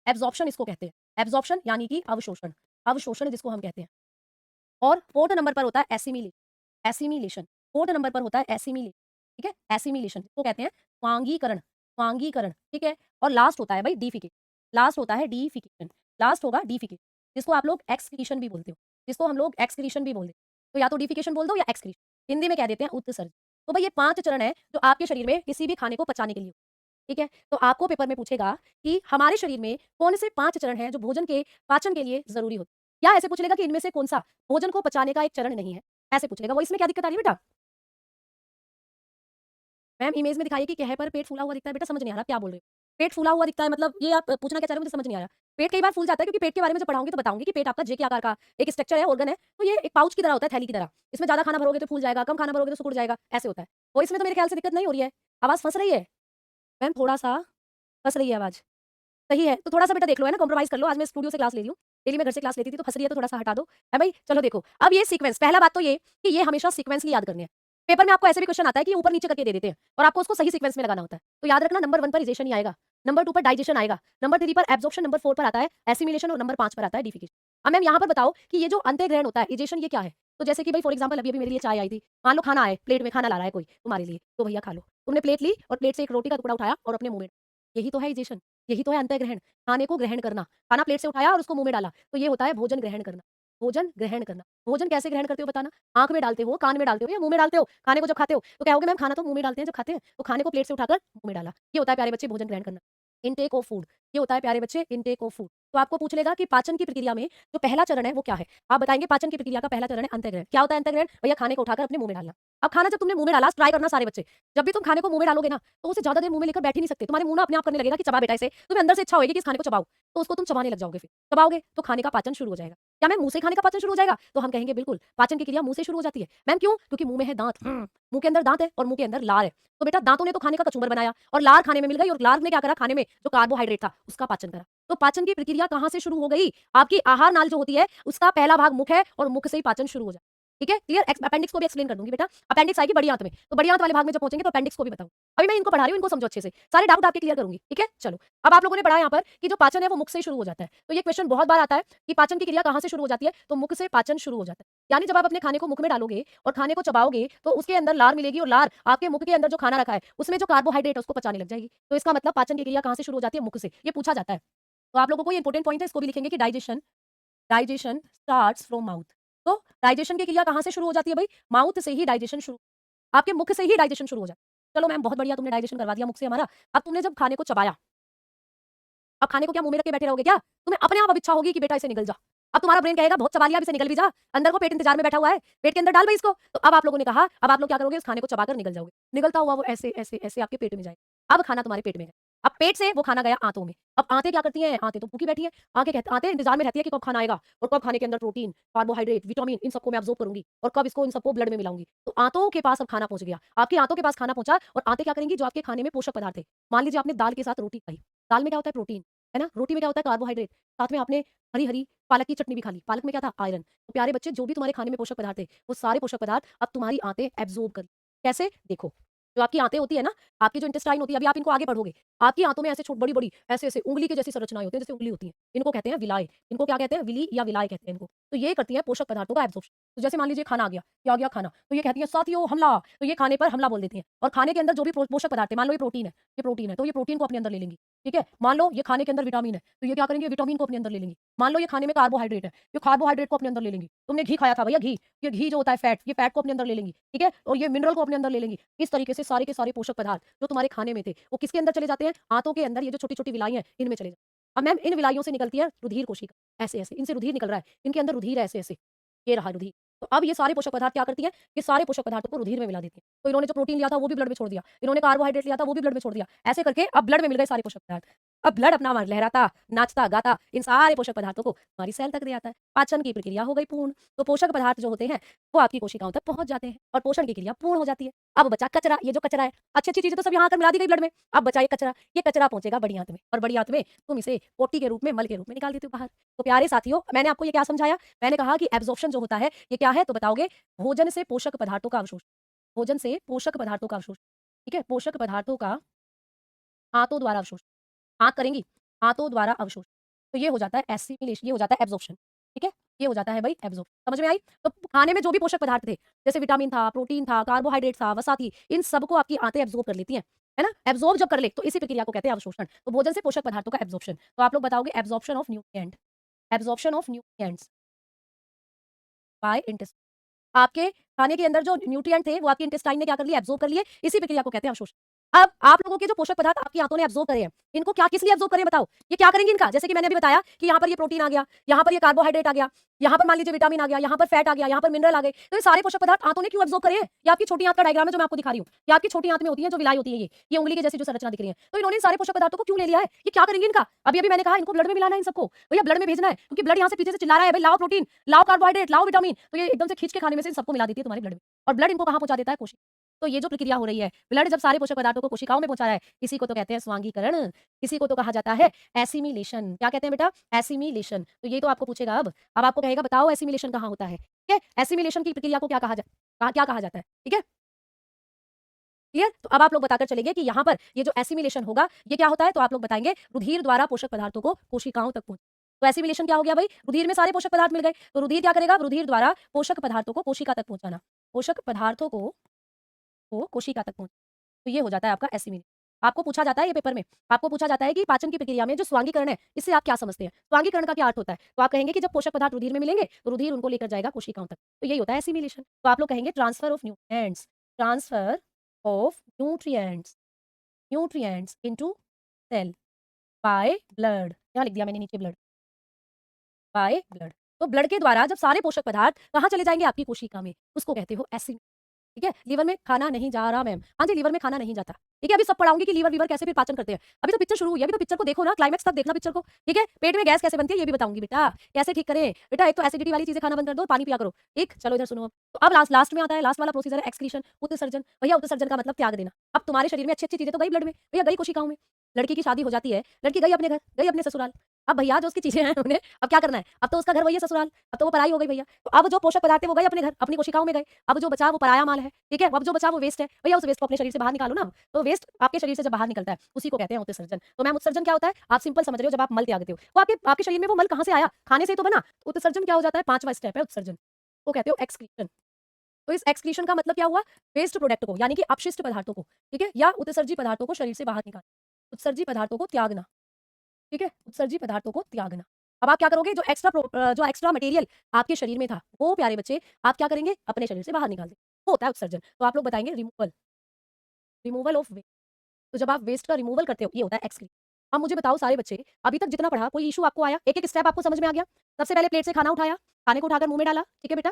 एब्जॉर्प्शन इसको कहते हैं। एब्जॉर्प्शन यानी कि अवशोषण। अवशोषण जिसको हम कहते हैं। और 4th नंबर पर होता है एसिमिलेशन। एसिमिलेशन 4th नंबर पर होता है एसिमिलेशन। ठीक है, एसिमिलेशन इसको कहते हैं स्वांगीकरण। स्वांगीकरण, ठीक है। और लास्ट होता है भाई डीफिकेशन। लास्ट होता है डीफिकेशन। लास्ट होगा डीफिकेशन, जिसको आप लोग एक्सक्रीशन भी बोलते हो, जिसको हम लोग एक्सक्रीशन भी बोलते हैं। तो या तो डीफिकेशन बोल दो या एक्सक्रीशन, हिंदी में कह देते हैं उत्सर्जन। तो भाई ये 5 चरण है जो आपके शरीर में किसी भी खाने को पचाने के लिए, ठीक है। तो आपको पेपर में पूछेगा कि हमारे शरीर में कौन से 5 चरण हैं जो भोजन के पाचन के लिए जरूरी होते हैं, या ऐसे पूछ लेगा कि इनमें से कौन सा भोजन को पचाने का एक चरण नहीं है, ऐसे पूछ लेगा। वो इसमें क्या दिक्कत आ रही है बेटा? मैम इमेज में दिखाइए कि कहे पर पेट फूला हुआ दिखता है। बेटा समझ नहीं आ रहा क्या बोल रहे हो? पेट फूला हुआ दिखता है मतलब ये आप पूछना क्या चाह रहे हो, मुझे समझ नहीं आ रहा। पेट कई बार फूल जाता है, क्योंकि पेट के बारे में जब पढ़ाऊंगी तो बताऊंगी कि पेट आपका जे के आकार का एक स्ट्रक्चर है, ऑर्गन है। तो ये एक पाउच की तरह होता है, थैली की तरह। इसमें ज्यादा खाना भरोगे तो फूल जाएगा, कम खाना भरोगे तो सिकुड़ जाएगा, ऐसे होता है। और इसमें तो मेरे ख्याल से दिक्कत नहीं हो रही है। आवाज फंस रही है मैम, थोड़ा सा फंस रही है आवाज। सही है, तो थोड़ा-सा बेटा देख लो, है ना, कॉम्प्रोमाइज़ कर लो। आज मैं स्टूडियो से क्लास ले रही हूँ। डेली मैं घर से क्लास लेती थी, तो फँस रही है तो थोड़ा-सा हटा दो, है भई? चलो देखो, अब ये सीक्वेंस, पहला बात तो ये कि ये हमेशा सीक्वेंस ही याद करने हैं। पेपर में आपको ऐसे भी क्वेश्चन आता है कि ये ऊपर-नीचे करके दे देते हैं और आपको उसको सही सीक्वेंस में लगाना होता है। तो याद रखना, नंबर 1 पर इजेशन ही आएगा, नंबर 2 पर डाइजेशन आएगा, नंबर 3 पर एब्जॉर्प्शन, नंबर 4 पर आता है एसिमिलेशन और नंबर 5 पर आता है डिफिकेशन। अब मैम यहाँ पर बताओ कि ये जो अंतःग्रहण होता है, इजेशन ये क्या है? तो जैसे कि भई फॉर एग्जांपल अभी-अभी मेरे लिए चाय आई थी। मान लो खाना है, प्लेट में खाना ला रहा है कोई तुम्हारे लिए, तो भैया खा लो। तुमने प्लेट ली और प्लेट से एक रोटी का टुकड़ा उठाया और अपने मुँह में, यही तो है इजेशन, यही तो है अंतःग्रहण। खाने को ग्रहण करना, खाना प्लेट से उठाया और उसको मुंह में डाला, तो ये होता है भोजन ग्रहण करना। भोजन ग्रहण करना, भोजन कैसे ग्रहण करते हो बताना? आँख में डालते हो, कान में डालते हो या मुँह में डालते हो? खाने को जब खाते हो तो कहोगे मैम खाना तो मुँह में डालते हैं जब खाते हैं, तो खाने को प्लेट से उठाकर मुँह में डाला, ये होता है प्यारे बच्चे भोजन ग्रहण करना। इनटेक ऑफ फूड, ये होता है प्यारे बच्चे इनटेक ऑफ फूड। तो आपको पूछ लेगा कि पाचन की प्रक्रिया में जो पहला चरण है वो क्या है? आप बताएंगे पाचन की प्रक्रिया का पहला चरण है अंतःग्रहण। क्या होता है अंतःग्रहण? भैया खाने को उठाकर अपने मुंह में डालना। अब खाना जब तुमने मुंह में डाला, ट्राई करना सारे बच्चे, जब भी तुम खाने को मुंह में डालोगे ना, तो उसे ज्यादा देर मुंह में लेकर बैठ ही नहीं सकते, तुम्हारे मुंह ना अपने आप करने लगेगा कि चबा बेटा इसे, तुम्हें अंदर से इच्छा होगी कि इस खाने को चबाओ, तो उसको तुम चबाने लग जाओगे, फिर चबाओगे तो खाने का पाचन शुरू हो जाएगा। क्या मैम मुंह से खाने का पाचन शुरू हो जाएगा? तो हम कहेंगे बिल्कुल, पाचन की क्रिया मुंह से शुरू हो जाती है। मैम क्यों? क्योंकि मुंह में है दांत, मुंह के अंदर दांत है और मुंह के अंदर लार है। तो बेटा दांतों ने तो खाने का कचूमर बनाया और लार खाने में मिल गई, और लार ने क्या करा, खाने में जो कार्बोहाइड्रेट था उसका पाचन करा। तो पाचन की प्रक्रिया कहां से शुरू हो गई? आपकी आहार नाल जो होती है उसका पहला भाग मुख है, और मुख से ही पाचन शुरू हो जाए। ठीक है, क्लियर? अपेंडिक्स को भी एक्सप्लेन कर दूंगी बेटा, अपेंडिक्स आएगी बड़ी आंत में, तो बड़ी आंत वाले भाग में जब पहुंचेंगे तो अपेंडिक्स को भी बताऊं। अभी मैं इनको पढ़ा रही हूं, इनको समझो अच्छे से, सारे डाउट आपके क्लियर करूंगी। ठीक है, चलो। अब आप लोगों ने पढ़ा यहाँ पर कि जो पाचन है वो मुख से शुरू हो जाता है, तो ये क्वेश्चन बहुत बार आता है कि पाचन की क्रिया कहां से शुरू हो जाती है, तो मुख से पाचन शुरू हो जाता है। यानी जब आप अपने खाने को मुख में डालोगे और खाने को चबाओगे तो उसके अंदर लार मिलेगी, और लार आपके मुख के अंदर जो खाना रखा है उसमें जो कार्बोहाइड्रेट है उसको पचाने लग जाएगी। तो इसका मतलब पाचन की क्रिया कहां से शुरू हो जाती है? मुख से। ये पूछा जाता है, तो आप लोगों को ये इंपॉर्टेंट पॉइंट है, इसको भी लिखेंगे कि digestion digestion starts from mouth. तो डाइजेशन की क्रिया कहां से शुरू हो जाती है भाई? माउथ से ही डाइजेशन शुरू, आपके मुख से ही डाइजेशन शुरू हो जाता है। चलो मैम बहुत बढ़िया, तुमने डाइजेशन करवा दिया मुख से हमारा। अब तुमने जब खाने को चबाया, अब खाने को क्या मुंह में रख के बैठे रहोगे क्या? तुम्हें अपने आप अब इच्छा होगी कि बेटा इसे निगल जा। अब तुम्हारा ब्रेन कहेगा बहुत चबा लिया, अब इसे निगल भी जा, अंदर को पेट इंतजार में बैठा हुआ है, पेट के अंदर डाल भाई इसको। तो अब आप लोगों ने कहा, अब आप लोग क्या करोगे? उस खाने को चबाकर निगल जाओगे, निगलता हुआ वो ऐसे ऐसे ऐसे आपके पेट में जाएगा। अब खाना तुम्हारे पेट में गया, अब पेट से वो खाना गया आंतों में। अब आंतें क्या करती हैं? आंतें तो भूखी बैठी है, आंतें इंतजार में रहती है कि कब खाना आएगा, और कब खाने के अंदर प्रोटीन, कार्बोहाइड्रेट, विटामिन, इन सबको मैं अब्सॉर्ब करूंगी, और कब इसको इन सबको ब्लड में मिलाऊंगी। तो आंतों के पास अब खाना पहुंच गया, आपकी आंतों के पास खाना पहुंचा, और आंतें क्या करेंगी? जो आपके खाने में पोषक पदार्थ है, मान लीजिए आपने दाल के साथ रोटी खाई, दाल में क्या होता है? प्रोटीन, है ना? रोटी में क्या होता है? कार्बोहाइड्रेट, साथ में आपने हरी हरी पालक की चटनी भी खा ली, पालक में क्या था? आयरन। तो प्यारे बच्चे, जो भी तुम्हारे खाने में पोषक पदार्थ थे, वो सारे पोषक पदार्थ अब तुम्हारी आंतें एब्जॉर्ब कर, कैसे? देखो, जो आपकी आंतें होती है ना, आपकी जो इंटेस्टाइन होती है, अभी आप इनको आगे पढ़ोगे, आपकी आंतों में ऐसे छोटी बड़ी बड़ी ऐसे ऐसे उंगली के जैसी संरचनाएं होती है, जैसे उंगली होती है, इनको कहते हैं विलाय। इनको क्या कहते हैं? विली या विलाय कहते हैं इनको। तो ये करती है पोषक पदार्थों का एब्जॉर्प्शन। तो जैसे मान लीजिए खाना आ गया, क्या आ गया? खाना, तो ये कहती है साथियों हमला, तो ये खाने पर हमला बोल देती है, और खाने के अंदर जो भी पोषक पदार्थ है, मान लो ये प्रोटीन है, ये प्रोटीन है, तो ये प्रोटीन को अपने अंदर ले लेंगी। ठीक है, मान लो ये खाने के अंदर विटामिन है, तो ये क्या करेंगे? विटामिन को अपने अंदर ले लेंगी। मान लो ये खाने में कार्बोहाइड्रेट है, ये कार्बोहाइड्रेट को अपने अंदर ले लेंगी। तुमने घी खाया था भैया, घी, ये घी जो होता है फैट, ये फैट को अपने अंदर ले लेंगी। ठीक है, और ये मिनरल को अपने अंदर ले लेंगी। इस तरीके से सारे के सारे पोषक पदार्थ जो तुम्हारे खाने में थे, वो किसके अंदर चले जाते हैं? आंतों के अंदर, ये जो छोटी छोटी विलाई हैं इनमें चले जाते हैं। अब मैम इन विलाइयों से निकलती है रुधिर कोशिका, ऐसे ऐसे इनसे रुधिर निकल रहा है, इनके अंदर रुधिर है ऐसे ऐसे, ये रहा रुधिर। तो अब ये सारे पोषक पदार्थ क्या करती है? ये सारे पोषक पदार्थों को रुधिर में मिला देती है। तो इन्होंने जो प्रोटीन लिया था वो भी ब्लड में छोड़ दिया, इन्होंने कार्बोहाइड्रेट लिया था वो भी ब्लड में छोड़ दिया, ऐसे करके अब ब्लड में मिल गए सारे पोषक पदार्थ। अब ब्लड अपना लहराता, नाचता, गाता इन सारे पोषक पदार्थों को हमारी सेल तक दे आता है। पाचन की प्रक्रिया हो गई पूर्ण। तो पोषक पदार्थ जो होते हैं वो आपकी कोशिकाओं तक पहुंच जाते हैं, और पोषण की क्रिया पूर्ण हो जाती है। अब बचा कचरा, ये जो कचरा है, अच्छी अच्छी चीजें तो सब यहाँ आकर मिला दी गई ब्लड में, अब बचा ये कचरा पहुंचेगा बड़ी आंत में, और बड़ी आंत में तुम इसे पोटी के रूप में, मल के रूप में निकाल देते हो बाहर। तो प्यारे साथियों, मैंने आपको ये क्या समझाया? मैंने कहा कि एब्जॉर्प्शन जो होता है ये क्या है, तो बताओगे? भोजन से पोषक पदार्थों का अवशोषण, भोजन से पोषक पदार्थों का अवशोषण। ठीक है, पोषक पदार्थों का आंतों द्वारा अवशोषण, आंत करेंगी, आंतों द्वारा अवशोषण। तो ये हो जाता है एसिमिलेशन, ये हो जाता है एब्जॉर्प्शन। ठीक है, ये हो जाता है भाई एब्जॉर्प्शन। समझ में आई? तो खाने में जो भी पोषक पदार्थ थे, जैसे विटामिन था, प्रोटीन था, कार्बोहाइड्रेट था, वसा थी, इन सबको आपकी आंतें एब्जॉर्ब कर लेती हैं, है ना? एब्जॉर्ब जब कर ले तो इसी प्रक्रिया को कहते हैं अवशोषण। तो भोजन से पोषक पदार्थों का एब्जॉर्प्शन, तो आप लोग बताओगे absorption of nutrient, absorption of nutrients by intestine. आपके खाने के अंदर जो न्यूट्रिएंट थे वो आपके इंटेस्टाइन ने क्या कर लिया? एब्जॉर्ब कर लिए, इसी प्रक्रिया को कहते हैं अवशोषण। अब आप लोगों के जो पोषक पदार्थ आपकी आंतों ने एब्जॉर्ब करे हैं, इनको क्या किस लिए एब्जॉर्ब करें बताओ? ये क्या करेंगे इनका? जैसे कि मैंने अभी बताया कि यहाँ पर ये प्रोटीन आ गया, यहाँ पर ये कार्बोहाइड्रेट आ गया, यहाँ पर मान लीजिए विटामिन आ गया, यहाँ पर फैट आ गया, यहाँ पर मिनरल आ गए। तो ये सारे पोषक पदार्थ आंतों ने क्यों एब्जॉर्ब करे हैं? ये आपकी छोटी आंत का डायग्राम है जो मैं आपको दिखा रही हूँ। ये आपकी छोटी आंत में होती है जो विलाई होती है, ये उंगली के जैसी जो संरचना दिख रही है। तो इन्होंने इन सारे पोषक पदार्थों को क्यों ले लिया है? ये क्या करेंगे इनका? अभी अभी मैंने कहा इनको ब्लड में मिलाना है, इन सबको भैया ब्लड में भेजना है, क्योंकि ब्लड यहाँ से पीछे से चिल्ला रहा है भाई लाओ प्रोटीन, लाओ कार्बोहाइड्रेट, लाओ विटामिन। तो ये एकदम से खींच के खाने में से इन सबको मिला देती है तुम्हारे ब्लड में, और ब्लड इनको कहाँ पहुंचा देता है? कोशिका। तो ये जो प्रक्रिया हो रही है, ब्लड जब सारे पोषक पदार्थों को कोशिकाओं में पहुंचा रहा है, इसी को तो कहते हैं स्वांगीकरण, इसी को तो कहा जाता है एसिमिलेशन। क्या कहते हैं बेटा? एसिमिलेशन। तो ये तो आपको पूछेगा अब आपको कहेगा बताओ एसिमिलेशन कहाँ होता है? ठीक है, एसिमिलेशन की प्रक्रिया को क्या कहा जाता है? ठीक है, क्लियर? तो अब आप लोग बताकर चलेंगे कि यहाँ पर ये जो एसिमिलेशन होगा ये क्या होता है, तो आप लोग बताएंगे रुधिर द्वारा पोषक पदार्थों को कोशिकाओं तक पहुंच। तो एसिमिलेशन क्या हो गया भाई? रुधिर में सारे पोषक पदार्थ मिल गए, तो रुधिर क्या करेगा? रुधिर द्वारा पोषक पदार्थों को कोशिका तक पहुंचाना, पोषक पदार्थों को कोशिका तक पहुंच। तो ये हो जाता है आपका एसिमिलेशन। आपको पूछा जाता है ये पेपर में, आपको पूछा जाता है कि पाचन की प्रक्रिया में जो स्वांगीकरण है इससे आप क्या समझते हैं? स्वांगीकरण का क्या अर्थ होता है? तो आप कहेंगे कि जब पोषक पदार्थ रुधिर में मिलेंगे तो रुधिर उनको लेकर जाएगा कोशिकाओं तक, तो यही होता है एसिमिलेशन। तो आप लोग कहेंगे transfer of nutrients, transfer of nutrients, nutrients into cell, by blood, यहाँ लिख दिया मैंने नीचे ब्लड, बाय ब्लड। तो ब्लड के द्वारा जब सारे पोषक पदार्थ कहाँ चले जाएंगे? आपकी कोशिका में, उसको कहते हो एसिड। ठीक है, लीवर में खाना नहीं जा रहा मैम। हाँ जी, लीवर में खाना नहीं जाता। ठीक है, अभी सब पढ़ाऊंगी कि लीवर वीवर कैसे फिर पाचन करते हैं। अभी तो पिक्चर शुरू हुई है, अभी तो पिक्चर को देखो ना, क्लाइमेक्स तक देखना पिक्चर को। ठीक है, पेट में गैस कैसे बनती है ये भी बताऊंगी बेटा, कैसे ठीक करें बेटा। एक तो एसिडिटी वाली चीजें खाना बंद कर दो, पानी पिया करो। ठीक, चलो इधर सुनो। तो अब लास्ट लास्ट में आता है, लास्ट वाला प्रोसीजर है एक्सक्रीशन, उत्सर्जन। भैया उत्सर्जन का मतलब त्याग देना। अब तुम्हारे शरीर में अच्छी अच्छी चीजें तो गई ब्लड में, भैया गई कोशिकाओं में। लड़की की शादी हो जाती है, लड़की गई अपने घर, गई अपने ससुराल। अब भैया जो उसकी चीजें हैं उन्हें अब क्या करना है? अब तो उसका घर वही है ससुराल, अब तो वो पराई हो गई भैया। तो अब जो पोषक पदार्थ है वो गए अपने घर, अपनी कोशिकाओं में गए। अब जो बचा वो पराया माल है। ठीक है, अब जो बचा वो वेस्ट है। भैया उस वेस्ट को अपने शरीर से बाहर निकालो ना। तो वेस्ट आपके शरीर से जब बाहर निकलता है उसी को कहते हैं उत्सर्जन। तो मैम उत्सर्जन क्या होता है? आप सिंपल समझ रहे हो, जब आप मल त्यागते हो वो आपके आपके शरीर में वो मल कहाँ से आया? खाने से ही तो बना। उत्सर्जन क्या हो जाता है? 5वां स्टेप है उत्सर्जन, वो कहते हो एक्सक्रीशन। तो इस एक्सक्रीशन का मतलब क्या हुआ? वेस्ट प्रोडक्ट को, यानी कि अपशिष्ट पदार्थों को, ठीक है, या उत्सर्जी पदार्थों को शरीर से बाहर निकालना, उत्सर्जी पदार्थों को त्यागना। ठीक है, उत्सर्जी पदार्थों को त्यागना। अब आप क्या करोगे? जो एक्स्ट्रा मटेरियल आपके शरीर में था वो प्यारे बच्चे आप क्या करेंगे? अपने शरीर से बाहर निकाल देंगे, वो होता है उत्सर्जन। तो आप लोग बताएंगे रिमूवल, रिमूवल ऑफ वेस्ट। तो जब आप वेस्ट का रिमूवल करते हो ये होता है एक्सक्रीशन। अब मुझे बताओ सारे बच्चे, अभी तक जितना पढ़ा कोई इशू आपको आया? एक एक स्टेप आपको समझ में आ गया? सबसे पहले प्लेट से खाना उठाया, खाने को उठाकर मुंह में डाला। ठीक है बेटा,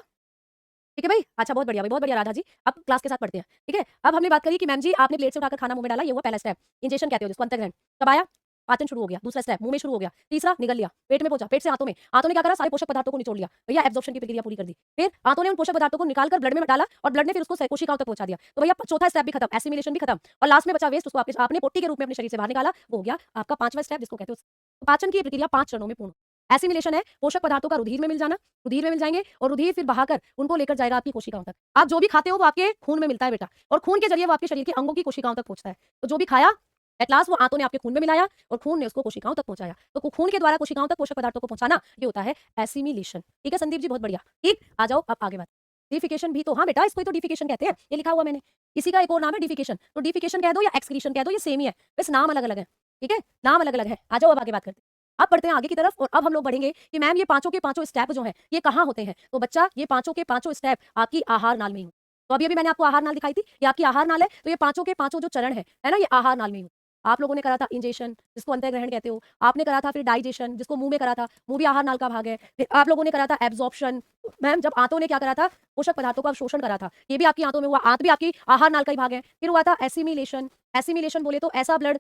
ठीक है भाई, अच्छा बहुत बढ़िया भाई, बहुत बढ़िया राधा जी। अब क्लास के साथ पढ़ते हैं। ठीक है, अब हमने बात करी कि मैम जी आपने प्लेट से उठाकर खाना मुंह में डाला, ये हुआ पहला स्टेप, इंजेशन कहते हो जिसको, अंतर्ग्रहण। कब आया? पाचन शुरू हो गया। दूसरा स्टेप, मुंह में शुरू हो गया। तीसरा, निगल लिया, पेट में पहुंचा, पेट से आंतों में, आंतों ने क्या करा? सारे पोषक पदार्थों को निचोड़ लिया, भैया एब्जॉर्प्शन की प्रक्रिया पूरी कर दी। फिर आंतों ने उन पोषक पदार्थों को निकालकर ब्लड में डाला और ब्लड ने फिर उसको कोशिकाओं तक पहुंचा दिया। तो भैया चौथा स्टेप भी खत्म, एसिमिलेशन भी खत्म, और लास्ट में बचा वेस्ट, उसको आपने पोटी के रूप में अपने शरीर से बाहर निकाला, वो हो गया आपका 5वां स्टेप जिसको कहते हो पाचन की प्रक्रिया 5 चरणों में पूर्ण। एसिमिलेशन है पोषक पदार्थों का रुधिर में मिल जाना, रुधिर में मिल जाएंगे और रुधिर फिर बहाकर उनको लेकर जाएगा आपकी कोशिकाओं तक। आप जो भी खाते हो वो आपके खून में मिलता है बेटा, और खून के जरिए वो आपके शरीर के अंगों की कोशिकाओं तक पहुंचता है। तो जो भी खाया एट लास्ट वो आंतों ने आपके खून में मिलाया और खून ने उसको कोशिकाओं तक पहुंचाया। तो खून के द्वारा कोशिकाओं तक पोषक पदार्थों को पहुंचाना ये होता है एसिमिलेशन। ठीक है संदीप जी, बहुत बढ़िया। ठीक, आ जाओ अब आगे बात। डिफिकेशन भी तो, हाँ बेटा इसको ही तो डिफिकेशन कहते हैं, ये लिखा हुआ मैंने। इसी का एक और नाम है डिफिकेशन। तो डिफिकेशन कह दो या एक्सक्रीशन कह दो, ये सेम ही है, बस नाम अलग अलग है। ठीक है, नाम अलग अलग है। आ जाओ अब आगे बात करते हैं। अब बढ़ते हैं आगे की तरफ, और अब हम लोग बढ़ेंगे कि मैम ये पांचों के पांचों स्टेप जो हैं ये कहाँ होते हैं? तो बच्चा ये पांचों के पांचों स्टेप आपकी आहार नाल में ही होते हैं। तो अभी मैंने आपको आहार नाल दिखाई थी, ये आपकी आहार नाल है। तो ये पांचों के पांचों जो चरण है ना, ये आहार नाल में ही होते हैं। आप लोगों ने करा था इंजेशन जिसको अंतर्ग्रहण कहते हो, आपने करा था फिर डाइजेशन जिसको मुंह में करा था, मुंह भी आहार नाल का भाग है। फिर आप लोगों ने करा था एब्जॉर्प्शन, मैम जब आंतों ने क्या करा था? पोषक पदार्थों का अवशोषण करा था, ये भी आपकी आंतों में हुआ, आंत भी आपकी आहार नाल का ही भाग है। फिर हुआ था एसिमिलेशन, एसिमिलेशन बोले तो ऐसा ब्लड,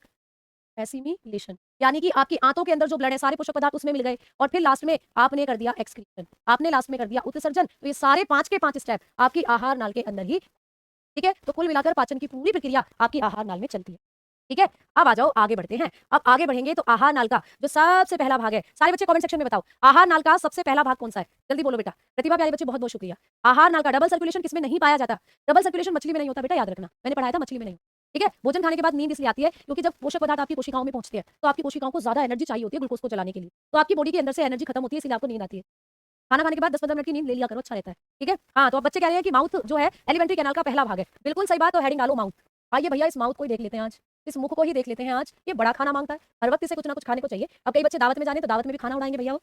एसिमिलेशन यानी कि आपकी आंतों के अंदर जो ब्लड है सारे पोषक पदार्थ उसमें मिल गए, और फिर लास्ट में आपने कर दिया एक्सक्रीशन, आपने लास्ट में कर दिया उत्सर्जन। तो ये सारे 5 के 5 स्टेप आपकी आहार नाल के अंदर ही। ठीक है, तो कुल मिलाकर पाचन की पूरी प्रक्रिया आपकी आहार नाल में चलती है। ठीक है, अब आ जाओ आगे बढ़ते हैं। अब आगे बढ़ेंगे तो आहार नाल का जो सबसे पहला भाग है, सारे बच्चे कमेंट सेक्शन में बताओ आहार नाल का सबसे पहला भाग कौन सा है? जल्दी बोलो बेटा। प्रतिभा प्यारे बच्चे बहुत बहुत शुक्रिया। आहार नाल का डबल सर्कुलेशन किसमें नहीं पाया जाता? डबल सर्कुलेशन मछली में नहीं होता बेटा, याद रखना, मैंने पढ़ाया था मछली में नहीं। ठीक है, भोजन खाने के बाद नींद इसलिए आती है क्योंकि जब पोषक पदार्थ आपकी कोशिकाओं में पहुंचते हैं तो आपकी कोशिकाओं को ज्यादा एनर्जी चाहिए होती है ग्लूकोज को जलाने के लिए, तो आपकी बॉडी के अंदर से एनर्जी खत्म होती है, इसलिए आपको नींद आती है। खाना खाने के बाद 10-15 मिनट की नींद ले लिया करो, अच्छा रहता है। ठीक है, हाँ तो अब बच्चे कह रहे हैं कि माउथ जो है एलिमेंट्री कैनाल का पहला भाग है, बिल्कुल सही बात। तो हेडिंग डालो माउथ। आइए भैया इस माउथ को ही देख लेते हैं आज, इस मुख को ही देख लेते हैं आज। ये बड़ा खाना मांगता है, हर वक्त इसे कुछ ना कुछ खाने को चाहिए। अब कई बच्चे दावत में जाने तो दावत में भी खाना उड़ाएंगे भैया वो।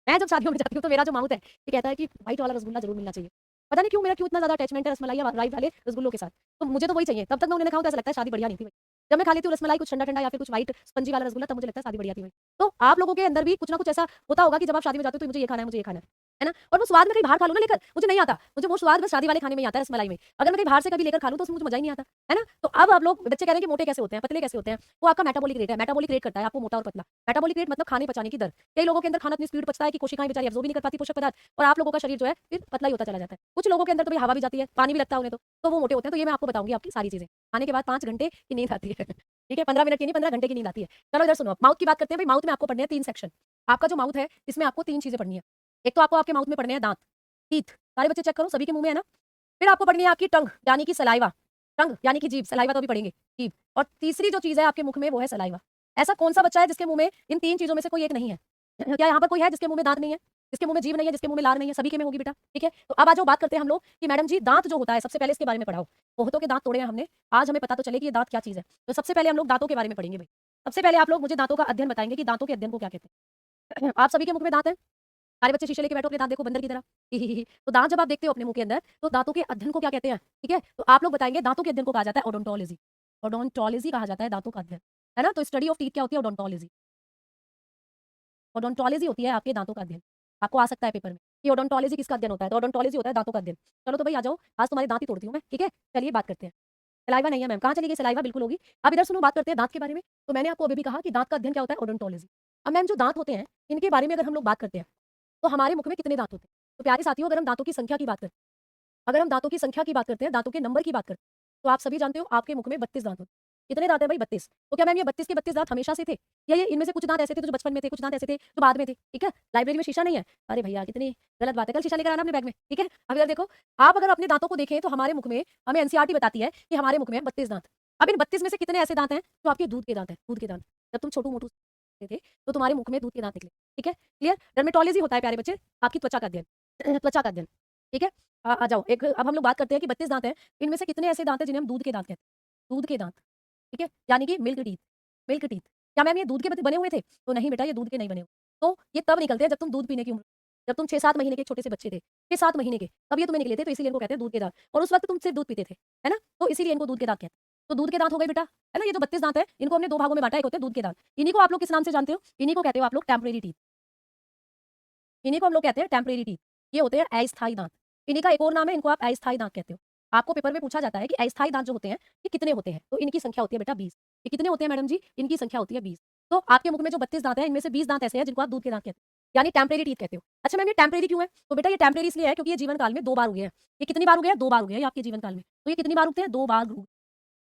मैं जब शादियों में जाती हूँ तो मेरा जो माउथ है ये कहता है कि व्हाइट वाला रसगुल्ला जरूर मिलना चाहिए। पता नहीं क्यों मेरा क्यों इतना ज्यादा अटैचमेंट है रसमलाई या राई वाले रसगुल्लों के साथ, तो मुझे तो वही चाहिए। तब तक मैं उन्हें खाऊं तो ऐसा लगता है शादी बढ़िया नहीं थी भाई। जब मैं खा लेती हूँ रसमलाई कुछ ठंडा ठंडा या फिर कुछ व्हाइट स्पंजी वाला रसगुल्ला, तब मुझे लगता है शादी बढ़िया थी भाई। तो आप लोगों के अंदर भी कुछ ना कुछ ऐसा होता होगा कि जब आप शादी में जाते हो तो मुझे ये खाना है, मुझे ये खाना है ना। और वो स्वाद में कहीं बाहर खा लो ना लेकर, मुझे नहीं आता, मुझे वो स्वाद बस शादी वाले खाने में ही आता है रसमलाई में। अगर मैं कहीं बाहर से कभी लेकर खा लूं तो उसमें मुझे मजा ही नहीं आता, है ना। तो अब आप लोग बच्चे कह रहे हैं कि मोटे कैसे होते हैं, पतले कैसे होते हैं? वो आपका मेटाबॉलिक रेट है, मेटाबॉलिक रेट करता है आपको मोटा और पतला। मेटाबॉलिक रेट मतलब खाने पचाने की दर। कई लोगों के अंदर खाना इतनी स्पीड पचता है कि कोशिकाएं बेचारी अब्सॉर्ब भी नहीं कर पाती पोषक पदार्थ, और आप लोगों का शरीर जो है फिर पतला ही होता चला जाता है। कुछ लोगों के अंदर तो भाई हवा भी जाती है, पानी भी लगता है उन्हें, तो वो मोटे होते हैं। तो ये मैं आपको बताऊंगी आपकी सारी चीजें। खाने के बाद 5 घंटे की नींद आती है। ठीक है, 15 मिनट की नहीं 15 घंटे की नींद आती है। चलो इधर सुनो, माउथ की बात करते हैं भाई। माउथ में आपको पढ़ने हैं 3 सेक्शन। आपका जो माउथ है इसमें आपको 3 चीजें पढ़नी है। एक तो आपको आपके माउथ में पढ़ने हैं दांत, टीथ। सारे बच्चे चेक करो, सभी के मुंह में है ना। फिर आपको पढ़नी है आपकी टंग यानी कि सलाइवा, टंग यानी कि जीभ, सलाइवा तो अभी पढ़ेंगे, जीभ। और तीसरी जो चीज है आपके मुख में वो है सलाइवा। ऐसा कौन सा बच्चा है जिसके मुंह में इन 3 चीजों में से कोई एक नहीं है? क्या यहाँ पर कोई है जिसके मुंह में दांत नहीं है, जिसके मुंह में जीभ नहीं है, जिसके मुंह में लार नहीं है? सभी के में होगी बेटा। ठीक है, तो अब आज जो बात करते हैं हम लोग कि मैडम जी दांत जो होता है, सबसे पहले इसके बारे में पढ़ाओ। बहुतों के दांत तोड़े हैं हमने, आज हमें पता तो चले कि ये दांत क्या चीज है। तो सबसे पहले हम लोग दांतों के बारे में पढ़ेंगे भाई। सबसे पहले आप लोग मुझे दांतों का अध्ययन बताएंगे कि दांतों के अध्ययन को क्या कहते हैं। आप सभी के मुख में दांत है, सारे बच्चे शीशे लेके बैठो, अपने दांत देखो बंदर की तरह। तो दांत जब आप देखते हो अपने मुंह के अंदर तो दांतों के अध्ययन को क्या कहते हैं? ठीक है, तो आप लोग बताएंगे दांतों के अध्ययन को कहा जाता है ओडोंटोलॉजी। ओडोंटोलॉजी कहा जाता है दांतों का अध्ययन, है ना। तो स्टडी ऑफ टीथ क्या होती है? ओडोंटोलॉजी। ओडोंटोलॉजी होती है आपके दांतों का अध्ययन। आपको आ सकता है पेपर में कि ओडोंटोलॉजी किसका अध्ययन होता है, तो ओडोंटोलॉजी होता है दांतों का अध्ययन। चलो तो भाई आ जाओ, आज तुम्हारे दांत ही तोड़ती हूँ मैं, ठीक है? चलिए बात करते हैं। सलाइवा नहीं है मैम, कहाँ चली गई सलाइवा? बिल्कुल होगी। अब इधर सुनो, बात करते हैं दांत के बारे में। तो मैंने आपको अभी भी कहा कि दांत का अध्ययन क्या होता है, ओडोंटोलॉजी। अब मैम जो दांत होते हैं, इनके बारे में अगर हम लोग बात करते हैं, तो हमारे मुख में कितने दांत होते हैं? तो प्यारे साथियों, अगर हम दांतों की संख्या की बात करते हैं, अगर हम दांतों की संख्या की बात करते हैं, दांतों के नंबर की बात करते हैं, तो आप सभी जानते हो आपके मुख में 32 दांत होते हैं। कितने दांत है भाई? 32। तो क्या मैम ये 32 के 32 दांत हमेशा से थे, या ये इनमें से कुछ दांत ऐसे थे जो बचपन में थे, कुछ दांत ऐसे थे जो बाद में थे? ठीक है, लाइब्रेरी में शीशा नहीं है? अरे भैया कितनी गलत बात है, कल शीशा लेकर आना अपने बैग में, ठीक है? अब इधर देखो, आप अगर अपने दांतों को देखें तो हमारे मुख में, हमें एनसीईआरटी बताती है कि हमारे मुख में 32 दांत। अब इन 32 में से कितने ऐसे दांत हैं जो आपके दूध के दांत हैं? दूध के दांत। जब तुम छोटू मोटू थे तो तुम्हारे मुख में दूध के दांत निकले, ठीक है? क्लियर? डर्मेटोलॉजी होता है प्यारे बच्चे आपकी त्वचा का अध्ययन, त्वचा का अध्ययन, ठीक है? आ जाओ, एक अब हम लोग बात करते हैं कि 32 दांत हैं, इनमें से कितने ऐसे दांत हैं जिन्हें हम दूध के दांत कहते हैं? दूध के दांत, ठीक है? यानी कि मिल्क टीथ, मिल्क टीथ। क्या मैम ये दूध के बने हुए थे? तो नहीं बेटा, ये दूध के नहीं बने हुए। तो ये तब निकलते हैं जब तुम दूध पीने की उम्र, जब तुम 6-7 महीने के छोटे से बच्चे थे, 6-7 महीने के, तब ये तुम्हें निकले थे, तो इसीलिए इनको कहते हैं दूध के दांत। और उस वक्त तुम सिर्फ दूध पीते थे, है ना? तो इसीलिए इनको दूध के दांत कहते हैं। तो दूध के दांत हो गए बेटा, है ना? ये जो 32 दांत है, इनको हमने 2 भागों में बांटा, एक होते हैं दूध के दांत। इन्हीं को आप लोग किस नाम से जानते हो? इन्हीं को कहते हो आप लोग टेम्परेरी टीथ। इन्हीं को हम लोग कहते हैं टेम्परेरी टीथ। ये होते हैं अस्थायी दांत। इन्हीं का एक और नाम है, इनको आप अस्थायी दांत कहते हो। आपको पेपर में पूछा जाता है कि अस्थायी दांत जो होते हैं, ये कितने होते हैं? तो इनकी संख्या होती है बेटा 20। ये कितने होते हैं मैडम जी? इनकी संख्या होती है 20। तो आपके मुख में जो 32 दांत हैं, इनमें से 20 दांत ऐसे हैं जिनको आप दूध के दांत कहते हो, यानी टेम्परेरी टीथ कहते हो। अच्छा मैम, ये टेम्परेरी क्यों है? तो बेटा ये टेम्परेरी इसलिए है क्योंकि ये जीवन काल में 2 बार उगे हैं। ये कितनी बार उगे हैं? 2 बार उगे हैं ये आपके जीवन काल में। तो ये कितनी बार उगते हैं? 2 बार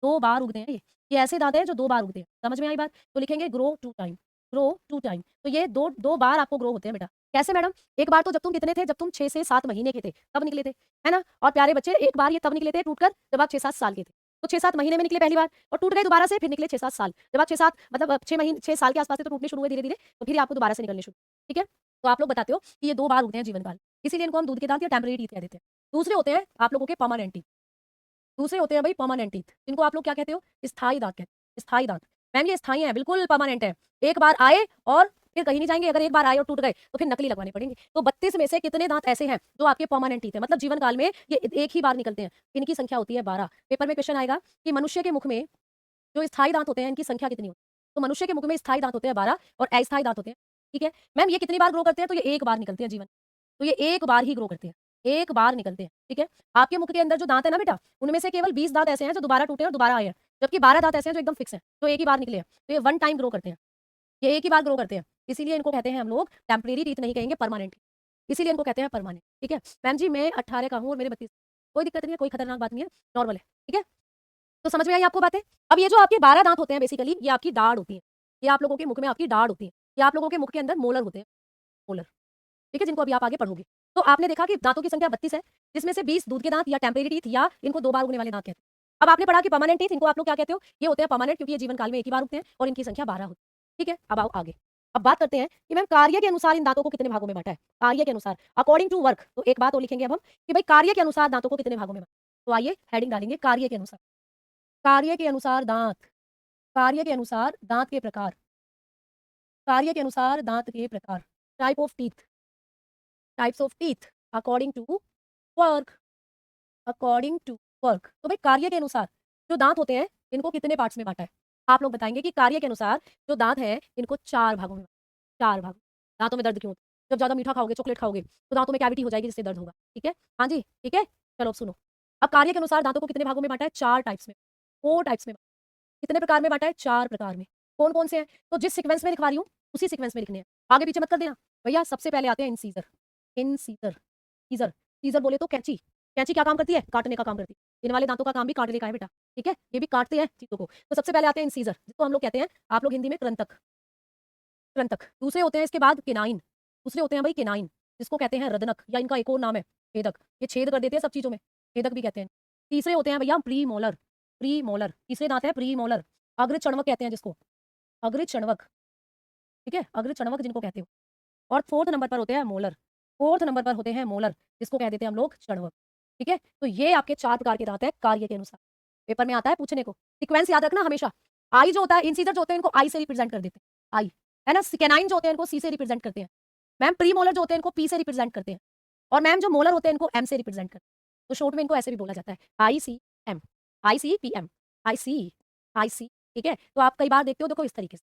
2 बार उगते हैं ये। ये ऐसे दांत हैं जो 2 बार उगते हैं। समझ में आई बात? तो लिखेंगे ग्रो 2 टाइम, ग्रो 2 टाइम। तो ये 2 बार आपको ग्रो होते हैं बेटा। कैसे मैडम? एक बार तो जब तुम कितने थे? जब तुम 6 से 7 महीने के थे, तब निकले थे, है ना? और प्यारे बच्चे, एक बार ये तब निकले थे टूटकर जब आप 6-7 साल के थे। तो 6-7 महीने में निकले पहली बार और टूट गए दोबारा से, फिर निकले 6-7 साल। जब आप 6-7 मतलब 6 महीने 6 साल के आस-पास से तो टूटने शुरू हुए धीरे-धीरे, तो फिर ये आपको दोबारा से निकलने शुरू, ठीक है? तो आप लोग बताते हो कि ये 2 बार उगते हैं जीवन काल। इसीलिए इनको हम दूध के दांत या टेम्परेरी टीथ कह देते हैं। दूसरे होते हैं आप लोगों के परमानेंट टीथ। दूसरे होते हैं भाई परमानेंट टीथ। इनको आप लोग क्या कहते हो? स्थायी दांत कहते हैं। स्थायी दांत। मैम ये स्थायी हैं, बिल्कुल परमानेंट है। एक बार आए और फिर कहीं नहीं जाएंगे। अगर एक बार आए और टूट गए तो फिर नकली लगवाने पड़ेंगे। तो 32 में से कितने दांत ऐसे हैं जो आपके परमानेंट टीथ है, मतलब जीवन काल में ये एक ही बार निकलते हैं? इनकी संख्या होती है 12। पेपर में क्वेश्चन आएगा कि मनुष्य के मुख में जो स्थायी दांत होते हैं, इनकी संख्या कितनी होती है? तो मनुष्य के मुख में स्थायी दांत होते हैं 12 और अस्थायी दांत होते हैं, ठीक है? मैम ये कितनी बार ग्रो करते हैं? तो ये एक बार निकलते हैं जीवन, तो ये एक बार ही ग्रो करते हैं, एक बार निकलते हैं, ठीक है? आपके मुख के अंदर जो दांत है ना बेटा, उनमें से केवल 20 दांत ऐसे हैं जो दोबारा टूटे और दोबारा आए हैं, जबकि 12 दांत ऐसे हैं जो एकदम फिक्स हैं, जो एक ही बार निकले हैं। तो ये वन टाइम ग्रो करते हैं, ये एक ही बार ग्रो करते हैं। इसीलिए इनको कहते हैं हम लोग टेम्परेरी टीथ, नहीं कहेंगे परमानेंट, इसीलिए इनको कहते हैं परमानेंट, ठीक है? मैम जी मैं 18 का हूँ और मेरे 32, कोई दिक्कत नहीं है, कोई खतरनाक बात नहीं है, नॉर्मल है, ठीक है? तो समझ में आई आपको बातें? अब ये जो आपके 12 दांत होते हैं बेसिकली, ये आपकी दाढ़ होती है। ये आप लोगों के मुख में आपकी दाढ़ होती है। ये आप लोगों के मुख के अंदर मोलर होते हैं, मोलर, ठीक है? जिनको अभी आप आगे पढ़ोगे। तो आपने देखा कि दांतों की संख्या 32 है, जिसमें से 20 दूध के दांत या टेम्परेरी टीथ या इनको 2 बार उगने वाले दांत कहते हैं। अब आपने पढ़ा कि परमानेंट टीथ, इनको आप लोग क्या कहते हो? ये होते हैं परमानेंट क्योंकि ये जीवन काल में एक ही बार उगते हैं और इनकी संख्या 12 होती है, ठीक है? अब आओ आगे। अब बात करते हैं कि मैम कार्य के अनुसार इन दांतों को कितने भागों में बांटा है? कार्य के अनुसार, अकॉर्डिंग टू वर्क। तो एक बात और लिखेंगे अब हम कि भाई कार्य के अनुसार दांतों को कितने भागों में बांटा। तो आइए हेडिंग डालेंगे कार्य के अनुसार। कार्य के अनुसार दांत, कार्य के अनुसार दांत के प्रकार, कार्य के अनुसार दांत के प्रकार, type of teeth, types of teeth according to work, according to work. तो भाई कार्य के अनुसार जो दांत होते हैं, इनको कितने पार्ट्स में बांटा है? आप लोग बताएंगे कि कार्य के अनुसार जो दांत है, इनको 4 भागों में, 4 भाग। दांतों में दर्द क्यों होता है? जब ज्यादा मीठा खाओगे, चॉकलेट खाओगे, तो दांतों में कैविटी हो जाएगी जिससे दर्द होगा, ठीक है? हाँ जी, ठीक है? चलो अब सुनो। अब कार्य के अनुसार दांतों को कितने भागों में बांटा है? 4 टाइप्स में, 4 टाइप्स में। कितने प्रकार में बांटा है? 4 प्रकार में। कौन कौन से हैं? तो जिस सीक्वेंस में लिखवा रही हूँ उसी सीक्वेंस में लिखने हैं, आगे पीछे मत कर देना भैया। सबसे पहले आते हैं इंसीजर, इंसीजर, सीजर, सीजर बोले तो कैंची। कैंची क्या काम करती है? काटने का काम करती है। इन वाले दांतों का काम भी काटने का है बेटा, ठीक है? ये भी काटते हैं चीजों को। तो सबसे पहले आते हैं इंसीजर, जिसको हम लोग कहते हैं आप लोग हिंदी में कृंतक, कृंतक। दूसरे होते हैं इसके बाद केनाइन, दूसरे होते हैं भाई केनाइन, जिसको कहते हैं रदनक, या इनका एक और नाम है छेदक। ये छेद कर देते हैं सब चीजों में, छेदक भी कहते हैं। तीसरे होते हैं भैया प्री मोलर, प्री मोलर, तीसरे दांत है प्री मोलर, अग्र चणवक कहते हैं जिसको, अग्र चणवक, ठीक है? अग्र चणवक जिनको कहते हो। और फोर्थ नंबर पर होते हैं मोलर, फोर्थ नंबर पर होते हैं मोलर, जिसको कह देते हैं हम लोग चणवक, ठीक है? तो ये आपके 4 प्रकार के दांत है कार्य के अनुसार। पेपर में आता है पूछने को, सीक्वेंस याद रखना हमेशा। आई जो होता है, इंसीजर जो होते हैं इनको आई से रिप्रेजेंट कर देते हैं, आई, है ना? कैनाइन जो होते हैं इनको सी से रिप्रेजेंट करते हैं। मैम प्री मोलर जो होते हैं इनको पी से रिप्रेजेंट करते हैं। और मैम जो मोलर होते हैं इनको एम से रिप्रेजेंट करते हैं। तो शॉर्ट में इनको ऐसे भी बोला जाता है, आई सी एम, आई सी पी एम, आई सी, आई सी, ठीक है? तो आप कई बार देखते हो, देखो इस तरीके से,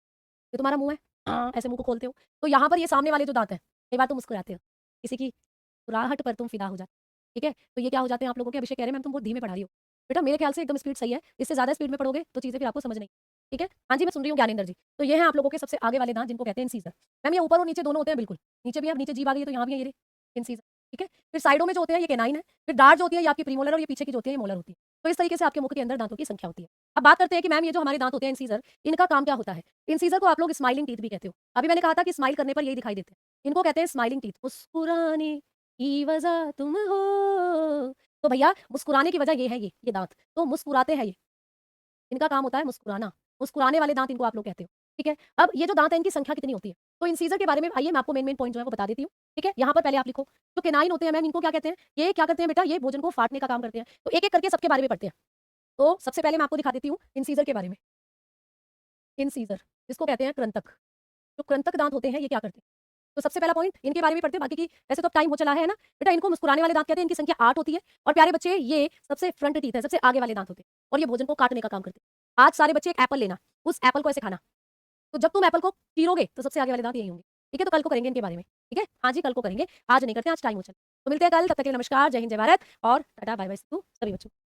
ये तुम्हारा मुंह है, हाँ, ऐसे मुँह को खोलते हो। तो यहाँ पर ये सामने वाले जो दाँत हैं, कई बार तुम मुस्कुराते हो, किसी की मुस्कुराहट पर तुम फ़िदा हो जाते हो, ठीक है? तो ये क्या हो जाते हैं आप लोगों के, अभिषेक कह रहे हैं मैम तुम बहुत धीमे पढ़ा रही हो। बेटा मेरे ख्याल से एकदम स्पीड सही है, इससे ज़्यादा स्पीड में पढ़ोगे तो चीज़ें फिर आपको समझ नहीं, ठीक है? हाँ जी, मैं सुन रही हूँ ज्ञानेंद्र जी। तो ये हैं आप लोगों के सबसे आगे वाले दाँत जिनको कहते हैं इंसीज़र। मैम ये ऊपर और नीचे दोनों होते हैं बिल्कुल, नीचे भी है, अब नीचे जीभ आ गई है तो यहाँ भी है ये रहे, इंसीज़र, ठीक है? फिर साइडों में जो होते हैं ये केनाइन है, फिर दाढ़ जो होती है ये आपकी प्रीमोलर और ये पीछे की जो होती है ये मोलर होती है। तो इस तरीके से आपके मुख के अंदर दाँतों की संख्या होती है। अब बात करते हैं कि मैम ये जो हमारे दाँत होते हैं इंसीज़र, इनका काम क्या होता है? इंसीज़र को आप लोग स्माइलिंग टीथ भी कहते हो। अभी मैंने कहा था कि स्माइल करने पर यही दिखाई देते हैं। इनको कहते हैं स्माइलिंग टीथ, मुस्कुराने की वजह तुम हो। तो भैया मुस्कुराने की वजह ये दाँत, तो मुस्कुराते हैं ये। इनका काम होता है मुस्कुराना, मुस्कुराने वाले दाँत इनको आप लोग कहते हो, ठीक है? अब ये जो दाँत है इनकी संख्या कितनी होती है? तो इंसीज़र के बारे में आइए मैं आपको मेन पॉइंट जो है वो बता देती हूँ, ठीक है? यहाँ पर पहले आप लिखो, जो केनाइन होते हैं मैम इनको क्या कहते हैं? ये क्या करते हैं बेटा? ये भोजन को फाड़ने का काम करते हैं। तो एक-एक करके सबके बारे में पढ़ते हैं। तो सबसे पहले मैं आपको दिखा देती हूँ इंसीज़र के बारे में। इंसीज़र, जिसको कहते हैं कृंतक। जो कृंतक दाँत होते हैं ये क्या करते हैं? तो सबसे पहला पॉइंट इनके बारे में पढ़ते हैं, बाकी की वैसे तो अब टाइम हो चला है ना? बेटा इनको मुस्कुराने वाले दाँत कहते हैं, इनकी संख्या 8 होती है और प्यारे बच्चे ये सबसे फ्रंट टीथ है, सबसे आगे वाले दाँत होते हैं और ये भोजन को काटने का काम करते हैं। आज सारे बच्चे एक एप्पल लेना, उस एप्पल को ऐसे खाना। तो जब तुम एप्पल को चीरोगे तो सबसे आगे वाले दाँत यही होंगे, ठीक है? तो कल को करेंगे इनके बारे में, ठीक है? हाँ जी, कल को करेंगे, आज नहीं करते, आज टाइम हो चला। तो मिलते हैं कल, तब तक के लिए नमस्कार, जय हिंद, जय भारत और टाटा, बाय-बाय टू सभी बच्चों को।